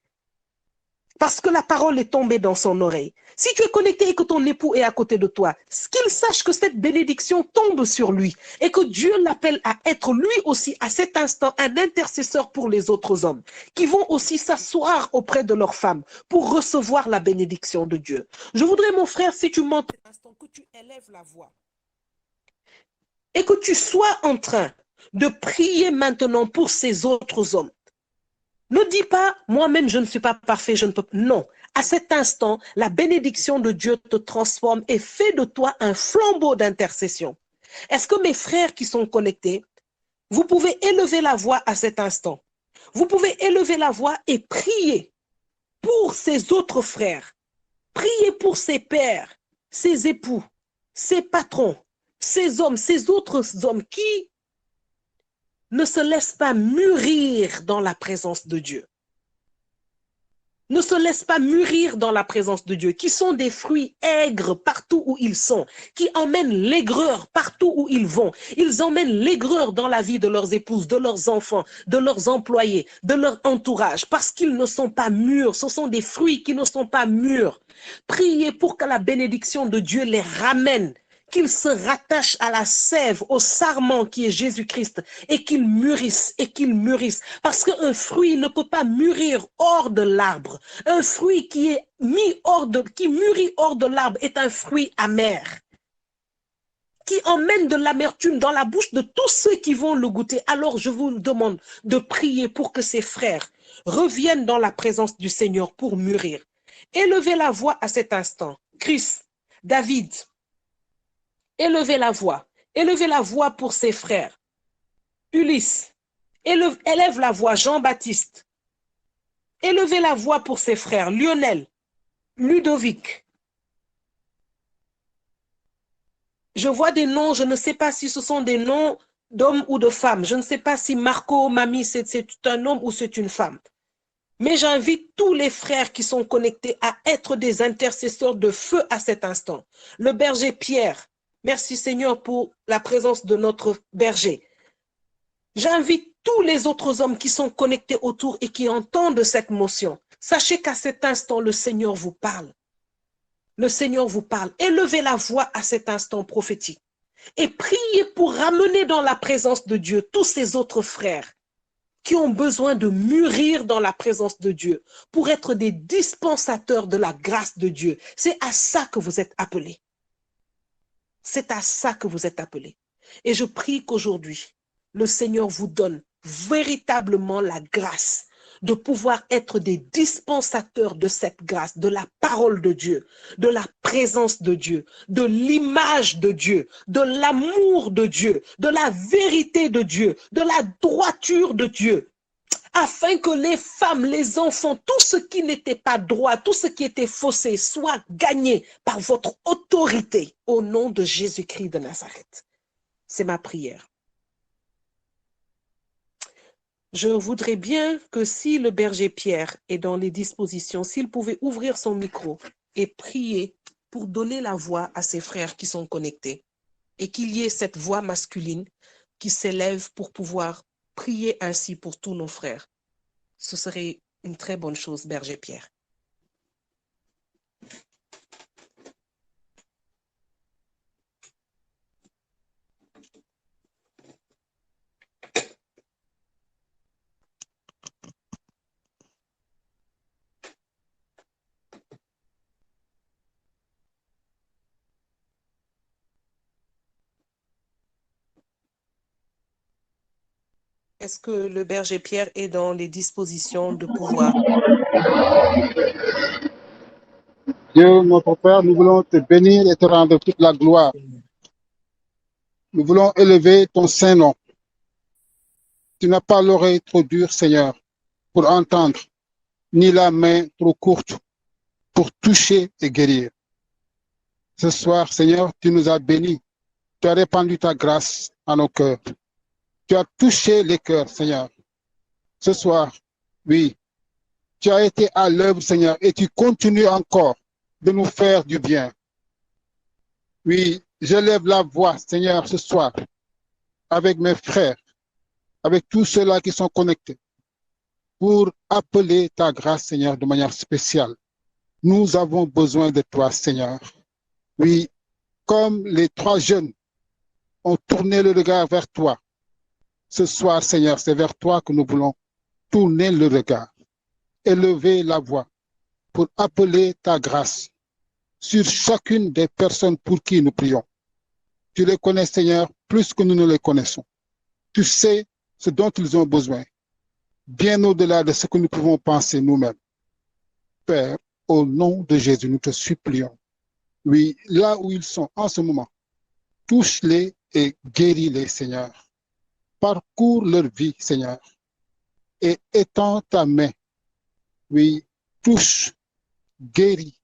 Parce que la parole est tombée dans son oreille. Si tu es connecté et que ton époux est à côté de toi, qu'il sache que cette bénédiction tombe sur lui et que Dieu l'appelle à être lui aussi à cet instant un intercesseur pour les autres hommes qui vont aussi s'asseoir auprès de leurs femmes pour recevoir la bénédiction de Dieu. Je voudrais, mon frère, si tu m'entends, que tu élèves la voix et que tu sois en train de prier maintenant pour ces autres hommes. Ne dis pas, moi-même je ne suis pas parfait, je ne peux pas. Non, à cet instant, la bénédiction de Dieu te transforme et fait de toi un flambeau d'intercession. Est-ce que mes frères qui sont connectés, vous pouvez élever la voix à cet instant? Vous pouvez élever la voix et prier pour ces autres frères. Priez pour ces pères, ces époux, ces patrons, ces hommes, ces autres hommes qui ne se laissent pas mûrir dans la présence de Dieu. Ne se laissent pas mûrir dans la présence de Dieu, qui sont des fruits aigres partout où ils sont, qui emmènent l'aigreur partout où ils vont. Ils emmènent l'aigreur dans la vie de leurs épouses, de leurs enfants, de leurs employés, de leur entourage, parce qu'ils ne sont pas mûrs. Ce sont des fruits qui ne sont pas mûrs. Priez pour que la bénédiction de Dieu les ramène, qu'ils se rattachent à la sève, au sarment qui est Jésus-Christ, et qu'ils mûrissent, parce qu'un fruit ne peut pas mûrir hors de l'arbre. Un fruit qui est qui mûrit hors de l'arbre est un fruit amer, qui emmène de l'amertume dans la bouche de tous ceux qui vont le goûter. Alors je vous demande de prier pour que ces frères reviennent dans la présence du Seigneur pour mûrir. Élevez la voix à cet instant. Chris, David, élevez la voix pour ses frères. Ulysse, élève la voix. Jean-Baptiste, élevez la voix pour ses frères. Lionel, Ludovic. Je vois des noms, je ne sais pas si ce sont des noms d'hommes ou de femmes. Je ne sais pas si Marco, Mamie, c'est un homme ou c'est une femme. Mais j'invite tous les frères qui sont connectés à être des intercesseurs de feu à cet instant. Le berger Pierre, merci Seigneur pour la présence de notre berger. J'invite tous les autres hommes qui sont connectés autour et qui entendent cette motion. Sachez qu'à cet instant, le Seigneur vous parle. Le Seigneur vous parle. Élevez la voix à cet instant prophétique et priez pour ramener dans la présence de Dieu tous ces autres frères qui ont besoin de mûrir dans la présence de Dieu pour être des dispensateurs de la grâce de Dieu. C'est à ça que vous êtes appelés. C'est à ça que vous êtes appelés. Et je prie qu'aujourd'hui, le Seigneur vous donne véritablement la grâce de pouvoir être des dispensateurs de cette grâce, de la parole de Dieu, de la présence de Dieu, de l'image de Dieu, de l'amour de Dieu, de la vérité de Dieu, de la droiture de Dieu, afin que les femmes, les enfants, tout ce qui n'était pas droit, tout ce qui était faussé, soit gagné par votre autorité au nom de Jésus-Christ de Nazareth. C'est ma prière. Je voudrais bien que si le berger Pierre est dans les dispositions, s'il pouvait ouvrir son micro et prier pour donner la voix à ses frères qui sont connectés et qu'il y ait cette voix masculine qui s'élève pour pouvoir prier ainsi pour tous nos frères. Ce serait une très bonne chose, berger Pierre. Est-ce que le berger Pierre est dans les dispositions de pouvoir? Dieu, notre Père, nous voulons te bénir et te rendre toute la gloire. Nous voulons élever ton saint nom. Tu n'as pas l'oreille trop dure, Seigneur, pour entendre, ni la main trop courte pour toucher et guérir. Ce soir, Seigneur, tu nous as bénis. Tu as répandu ta grâce à nos cœurs. Tu as touché les cœurs, Seigneur. Ce soir, oui, tu as été à l'œuvre, Seigneur, et tu continues encore de nous faire du bien. Oui, j'élève la voix, Seigneur, ce soir, avec mes frères, avec tous ceux-là qui sont connectés, pour appeler ta grâce, Seigneur, de manière spéciale. Nous avons besoin de toi, Seigneur. Oui, comme les trois jeunes ont tourné le regard vers toi, ce soir, Seigneur, c'est vers toi que nous voulons tourner le regard, élever la voix pour appeler ta grâce sur chacune des personnes pour qui nous prions. Tu les connais, Seigneur, plus que nous ne les connaissons. Tu sais ce dont ils ont besoin, bien au-delà de ce que nous pouvons penser nous-mêmes. Père, au nom de Jésus, nous te supplions. Oui, là où ils sont en ce moment, touche-les et guéris-les, Seigneur. Parcours leur vie, Seigneur, et étends ta main. Oui, touche, guéris,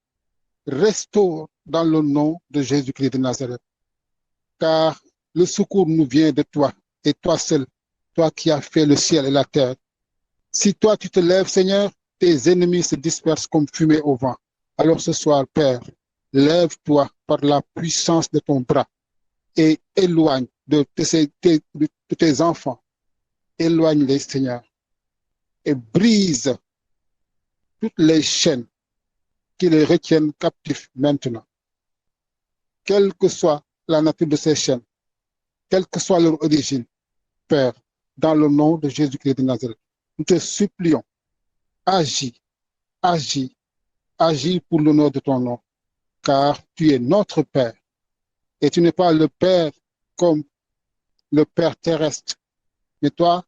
restaure dans le nom de Jésus-Christ de Nazareth. Car le secours nous vient de toi et toi seul toi qui as fait le ciel et la terre. Si toi tu te lèves, Seigneur, tes ennemis se dispersent comme fumée au vent. Alors ce soir, Père, lève-toi par la puissance de ton bras et éloigne de tes enfants, éloigne-les, Seigneur, et brise toutes les chaînes qui les retiennent captifs maintenant. Quelle que soit la nature de ces chaînes, quelle que soit leur origine, Père, dans le nom de Jésus-Christ de Nazareth, nous te supplions, agis, agis, agis pour l'honneur de ton nom, car tu es notre Père. Et tu n'es pas le Père comme le Père terrestre, mais toi,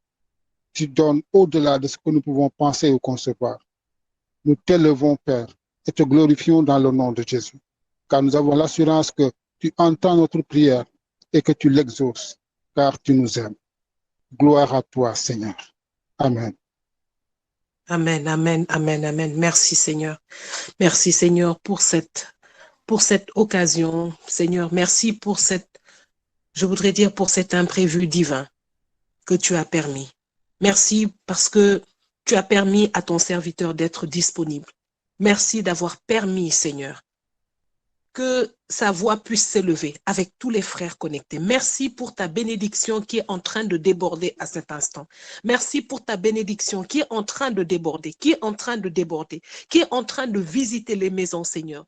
tu donnes au-delà de ce que nous pouvons penser ou concevoir. Nous t'élevons, Père, et te glorifions dans le nom de Jésus, car nous avons l'assurance que tu entends notre prière et que tu l'exauces, car tu nous aimes. Gloire à toi, Seigneur. Amen. Amen, amen, amen, amen. Merci Seigneur. Merci Seigneur pour cette occasion. Seigneur, merci pour je voudrais dire pour cet imprévu divin que tu as permis. Merci parce que tu as permis à ton serviteur d'être disponible. Merci d'avoir permis, Seigneur, que sa voix puisse s'élever avec tous les frères connectés. Merci pour ta bénédiction qui est en train de déborder à cet instant. Merci pour ta bénédiction qui est en train de déborder, qui est en train de visiter les maisons, Seigneur.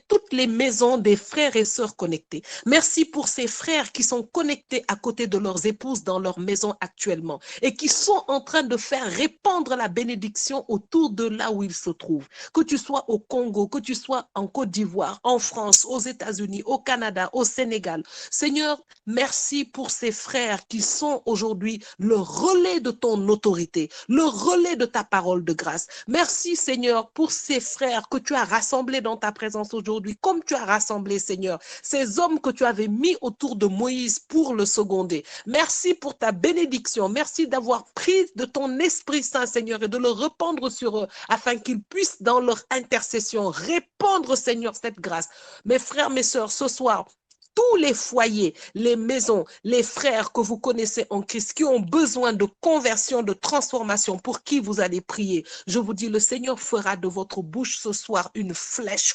Toutes les maisons des frères et sœurs connectés. Merci pour ces frères qui sont connectés à côté de leurs épouses dans leur maison actuellement et qui sont en train de faire répandre la bénédiction autour de là où ils se trouvent. Que tu sois au Congo, que tu sois en Côte d'Ivoire, en France, aux États-Unis, au Canada, au Sénégal. Seigneur, merci pour ces frères qui sont aujourd'hui le relais de ton autorité, le relais de ta parole de grâce. Merci, Seigneur, pour ces frères que tu as rassemblés dans ta présence aujourd'hui, comme tu as rassemblé, Seigneur, ces hommes que tu avais mis autour de Moïse pour le seconder. Merci pour ta bénédiction. Merci d'avoir pris de ton Esprit Saint, Seigneur, et de le répandre sur eux afin qu'ils puissent, dans leur intercession, répandre, Seigneur, cette grâce. Mes frères, mes sœurs, ce soir, tous les foyers, les maisons, les frères que vous connaissez en Christ qui ont besoin de conversion, de transformation, pour qui vous allez prier. Je vous dis, le Seigneur fera de votre bouche ce soir une flèche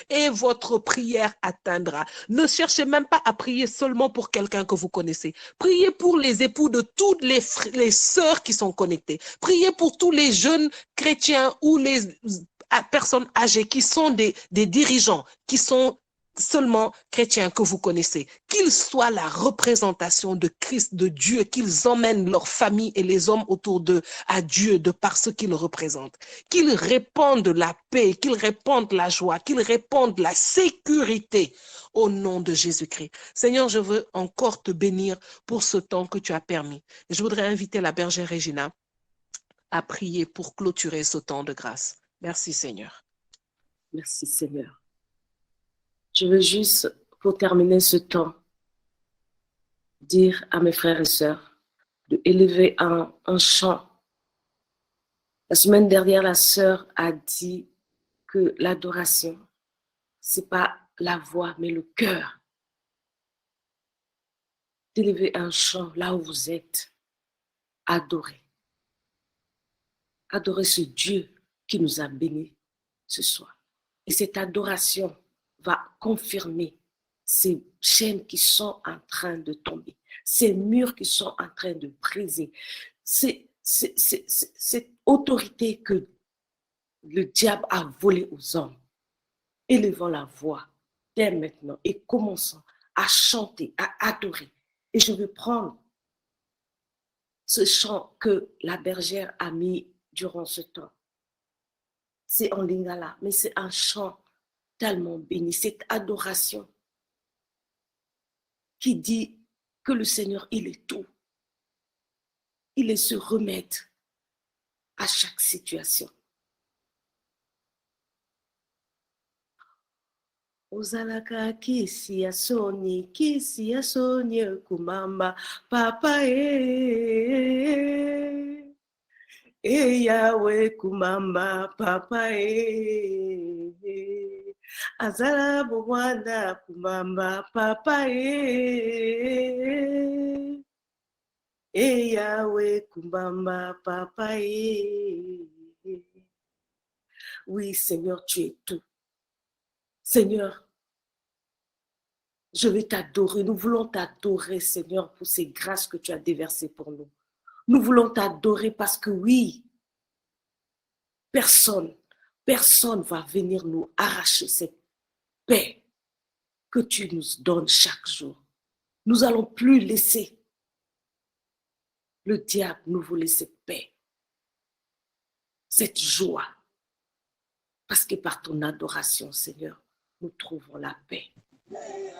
et votre prière atteindra. Ne cherchez même pas à prier seulement pour quelqu'un que vous connaissez. Priez pour les époux de toutes les sœurs qui sont connectées. Priez pour tous les jeunes chrétiens ou les personnes âgées qui sont des dirigeants, qui sont seulement chrétiens que vous connaissez, qu'ils soient la représentation de Christ, de Dieu, qu'ils emmènent leur famille et les hommes autour d'eux à Dieu de par ce qu'ils représentent, qu'ils répandent la paix, qu'ils répandent la joie, qu'ils répandent la sécurité au nom de Jésus-Christ. Seigneur, je veux encore te bénir pour ce temps que tu as permis. Je voudrais inviter la bergère Regina à prier pour clôturer ce temps de grâce. Merci Seigneur. Merci Seigneur. Je veux juste, pour terminer ce temps, dire à mes frères et sœurs de élever un chant. La semaine dernière, la sœur a dit que l'adoration, c'est pas la voix, mais le cœur. D'élever un chant là où vous êtes. Adorez. Adorez ce Dieu qui nous a bénis ce soir. Et cette adoration va confirmer ces chaînes qui sont en train de tomber, ces murs qui sont en train de briser, cette autorité que le diable a volée aux hommes. Élevons la voix dès maintenant et commençons à chanter, à adorer. Et je vais prendre ce chant que la bergère a mis durant ce temps. C'est en lingala, mais c'est un chant tellement béni, cette adoration qui dit que le Seigneur, il est tout. Il est ce remède à chaque situation. Ozalaka kisi ya soni kumamba papa Yahweh kumamba papa Azala Bwana Kumamba Papa Yahweh Kumbamba Papa Oui, Seigneur, tu es tout. Seigneur, je vais t'adorer. Nous voulons t'adorer, Seigneur, pour ces grâces que tu as déversées pour nous. Nous voulons t'adorer parce que oui, personne va venir nous arracher cette paix que tu nous donnes chaque jour. Nous n'allons plus laisser le diable nous voler cette paix, cette joie. Parce que par ton adoration, Seigneur, nous trouvons la paix.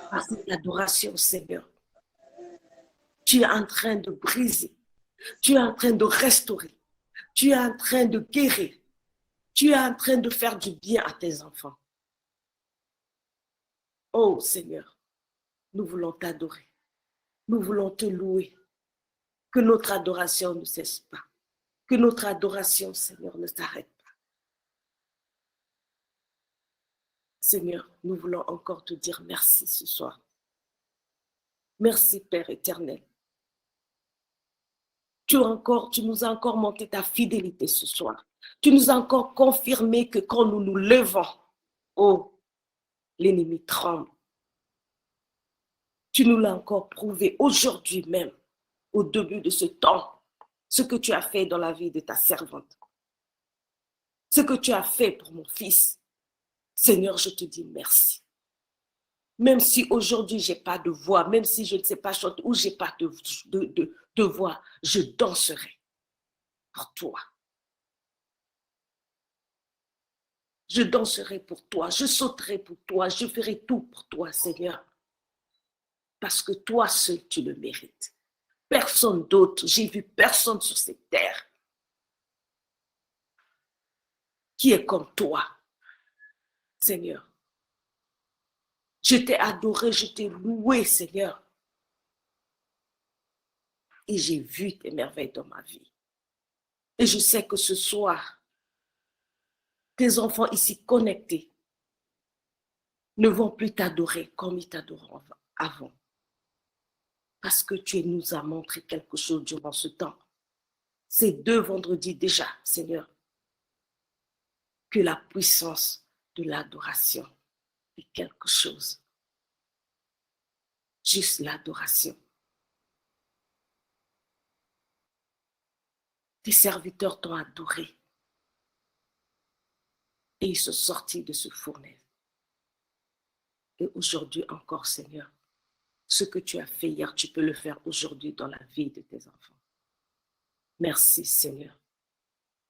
Par cette adoration, Seigneur, tu es en train de briser, tu es en train de restaurer, tu es en train de guérir, tu es en train de faire du bien à tes enfants. Oh Seigneur, nous voulons t'adorer, nous voulons te louer, que notre adoration ne cesse pas, que notre adoration, Seigneur, ne s'arrête pas. Seigneur, nous voulons encore te dire merci ce soir. Merci Père éternel. Tu nous as encore montré ta fidélité ce soir. Tu nous as encore confirmé que quand nous nous levons, oh, l'ennemi tremble. Tu nous l'as encore prouvé aujourd'hui même, au début de ce temps, ce que tu as fait dans la vie de ta servante. Ce que tu as fait pour mon fils. Seigneur, je te dis merci. Même si aujourd'hui, je n'ai pas de voix, même si je ne sais pas chanter ou je n'ai pas de voix, je danserai pour toi. Je danserai pour toi, je sauterai pour toi, je ferai tout pour toi, Seigneur. Parce que toi seul, tu le mérites. Personne d'autre, j'ai vu personne sur cette terre qui est comme toi, Seigneur. Je t'ai adoré, je t'ai loué, Seigneur. Et j'ai vu tes merveilles dans ma vie. Et je sais que ce soir, tes enfants ici connectés ne vont plus t'adorer comme ils t'adorent avant. Parce que tu nous as montré quelque chose durant ce temps. Ces 2 vendredis déjà, Seigneur, que la puissance de l'adoration est quelque chose. Juste l'adoration. Tes serviteurs t'ont adoré. Et ils sont sortis de ce fournaise. Et aujourd'hui encore, Seigneur, ce que tu as fait hier, tu peux le faire aujourd'hui dans la vie de tes enfants. Merci, Seigneur.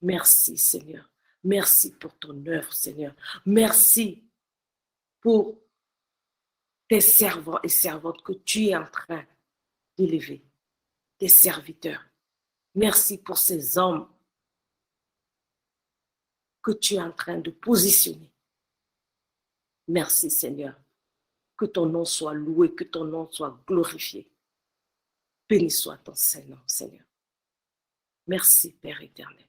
Merci, Seigneur. Merci pour ton œuvre, Seigneur. Merci pour tes servants et servantes que tu es en train d'élever, tes serviteurs. Merci pour ces hommes que tu es en train de positionner. Merci, Seigneur. Que ton nom soit loué, que ton nom soit glorifié. Béni soit ton Saint-Nom, Seigneur. Merci, Père éternel.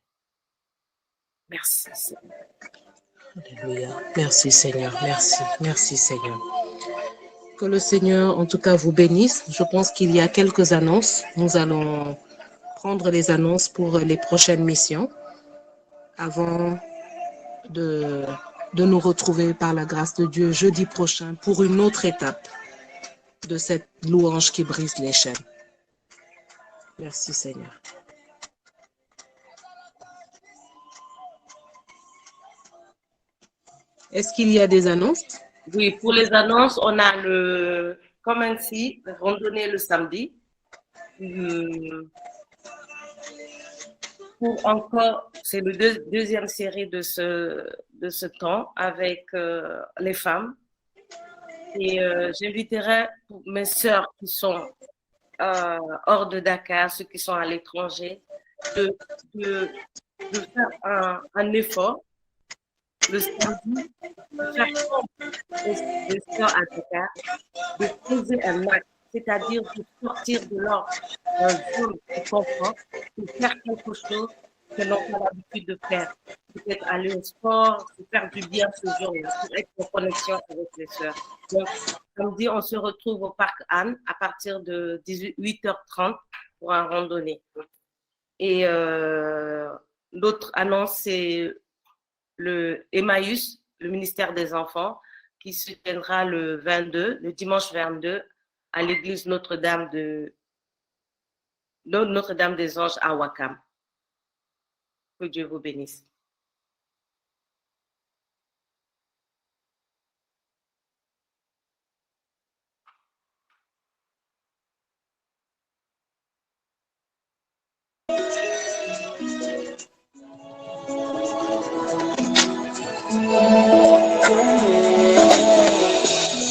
Merci, Seigneur. Alléluia. Merci, Seigneur. Merci. Merci, Seigneur. Que le Seigneur, en tout cas, vous bénisse. Je pense qu'il y a quelques annonces. Nous allons prendre les annonces pour les prochaines missions avant de nous retrouver par la grâce de Dieu jeudi prochain pour une autre étape de cette louange qui brise les chaînes. Merci, Seigneur. Est-ce qu'il y a des annonces? Oui, pour les annonces, on a le Comency, randonnée le samedi. Pour encore, c'est le deuxième série de ce temps avec les femmes. Et j'inviterai mes sœurs qui sont hors de Dakar, ceux qui sont à l'étranger, de faire un effort le samedi, de faire comme les sœurs à Dakar, de poser un acte, c'est-à-dire de sortir de leur zone de confort, de faire quelque chose que n'ont pas l'habitude de faire. Peut-être aller au sport, se faire du bien ce jour-là, pour être en connexion avec les sœurs. Donc, samedi, on se retrouve au Parc Anne à partir de 8h30 pour un randonnée. Et l'autre annonce, c'est le Emmaüs, le ministère des Enfants, qui se tiendra le dimanche 22, à l'église Notre-Dame des Anges à Ouakam. Que Dieu vous bénisse.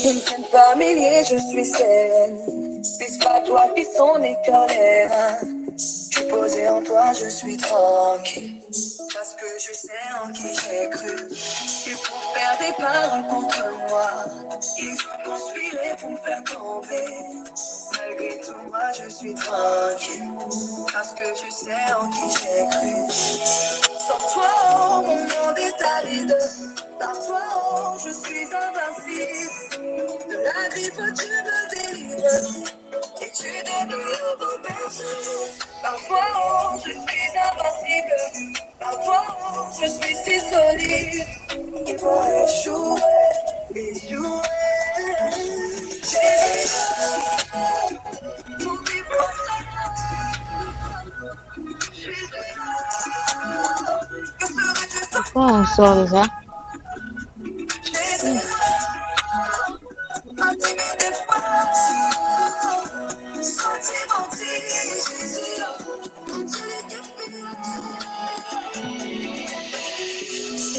Ils ne prennent pas milliers, je suis saine. Puisse pas toi qui sont éternel. Je suis posé en toi, je suis tranquille. Parce que je sais en qui j'ai cru. Ils vont faire des paroles contre moi. Ils ont conspiré pour me faire tomber. Malgré tout, moi je suis tranquille. Parce que je sais en qui j'ai cru. Sans toi, mon monde est aride. Par toi, je suis invincible. De la grippe, tu me délivres. Et tu donnes le beau berger. Par toi, je suis invincible. Par toi, je suis si solide. Il faut échouer, échouer. Jésus, oublie pas. Pourquoi on sort de ça?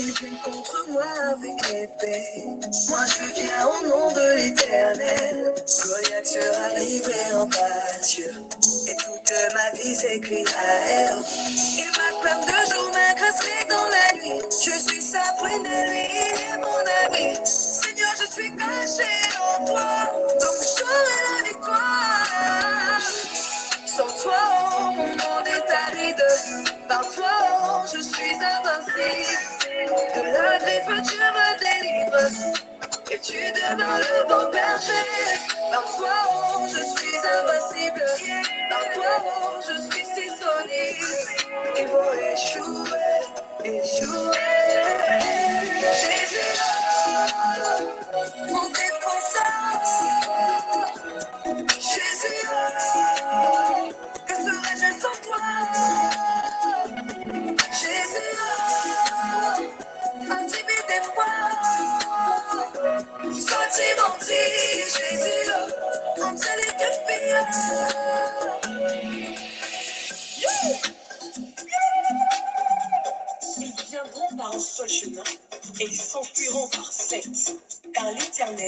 Ils viennent contre moi avec l'épée. Moi je viens au nom de l'Éternel. Goliath sera livré en pâture. Et toute ma vie s'écrit à elle. Il m'acclame de jour, m'incarcéré dans la nuit. Je suis sa prunelle, lui, il est mon ami. Seigneur, je suis caché en toi. Donc j'aurai la victoire. Sans toi, mon monde est aride. Par toi, je suis invincible. De la grippe, tu me délivres. Et tu deviens le bon berger. Par toi, je suis invincible. Par toi, je suis si solide. Il faut échouer, échouer. Jésus, mon défenseur. Jésus, que serais-je sans toi? Jésus, intimide des fois, sentimenti, Jésus, entre les deux filles. Ils viendront par un seul chemin et ils s'enfuiront par sept, car l'Éternel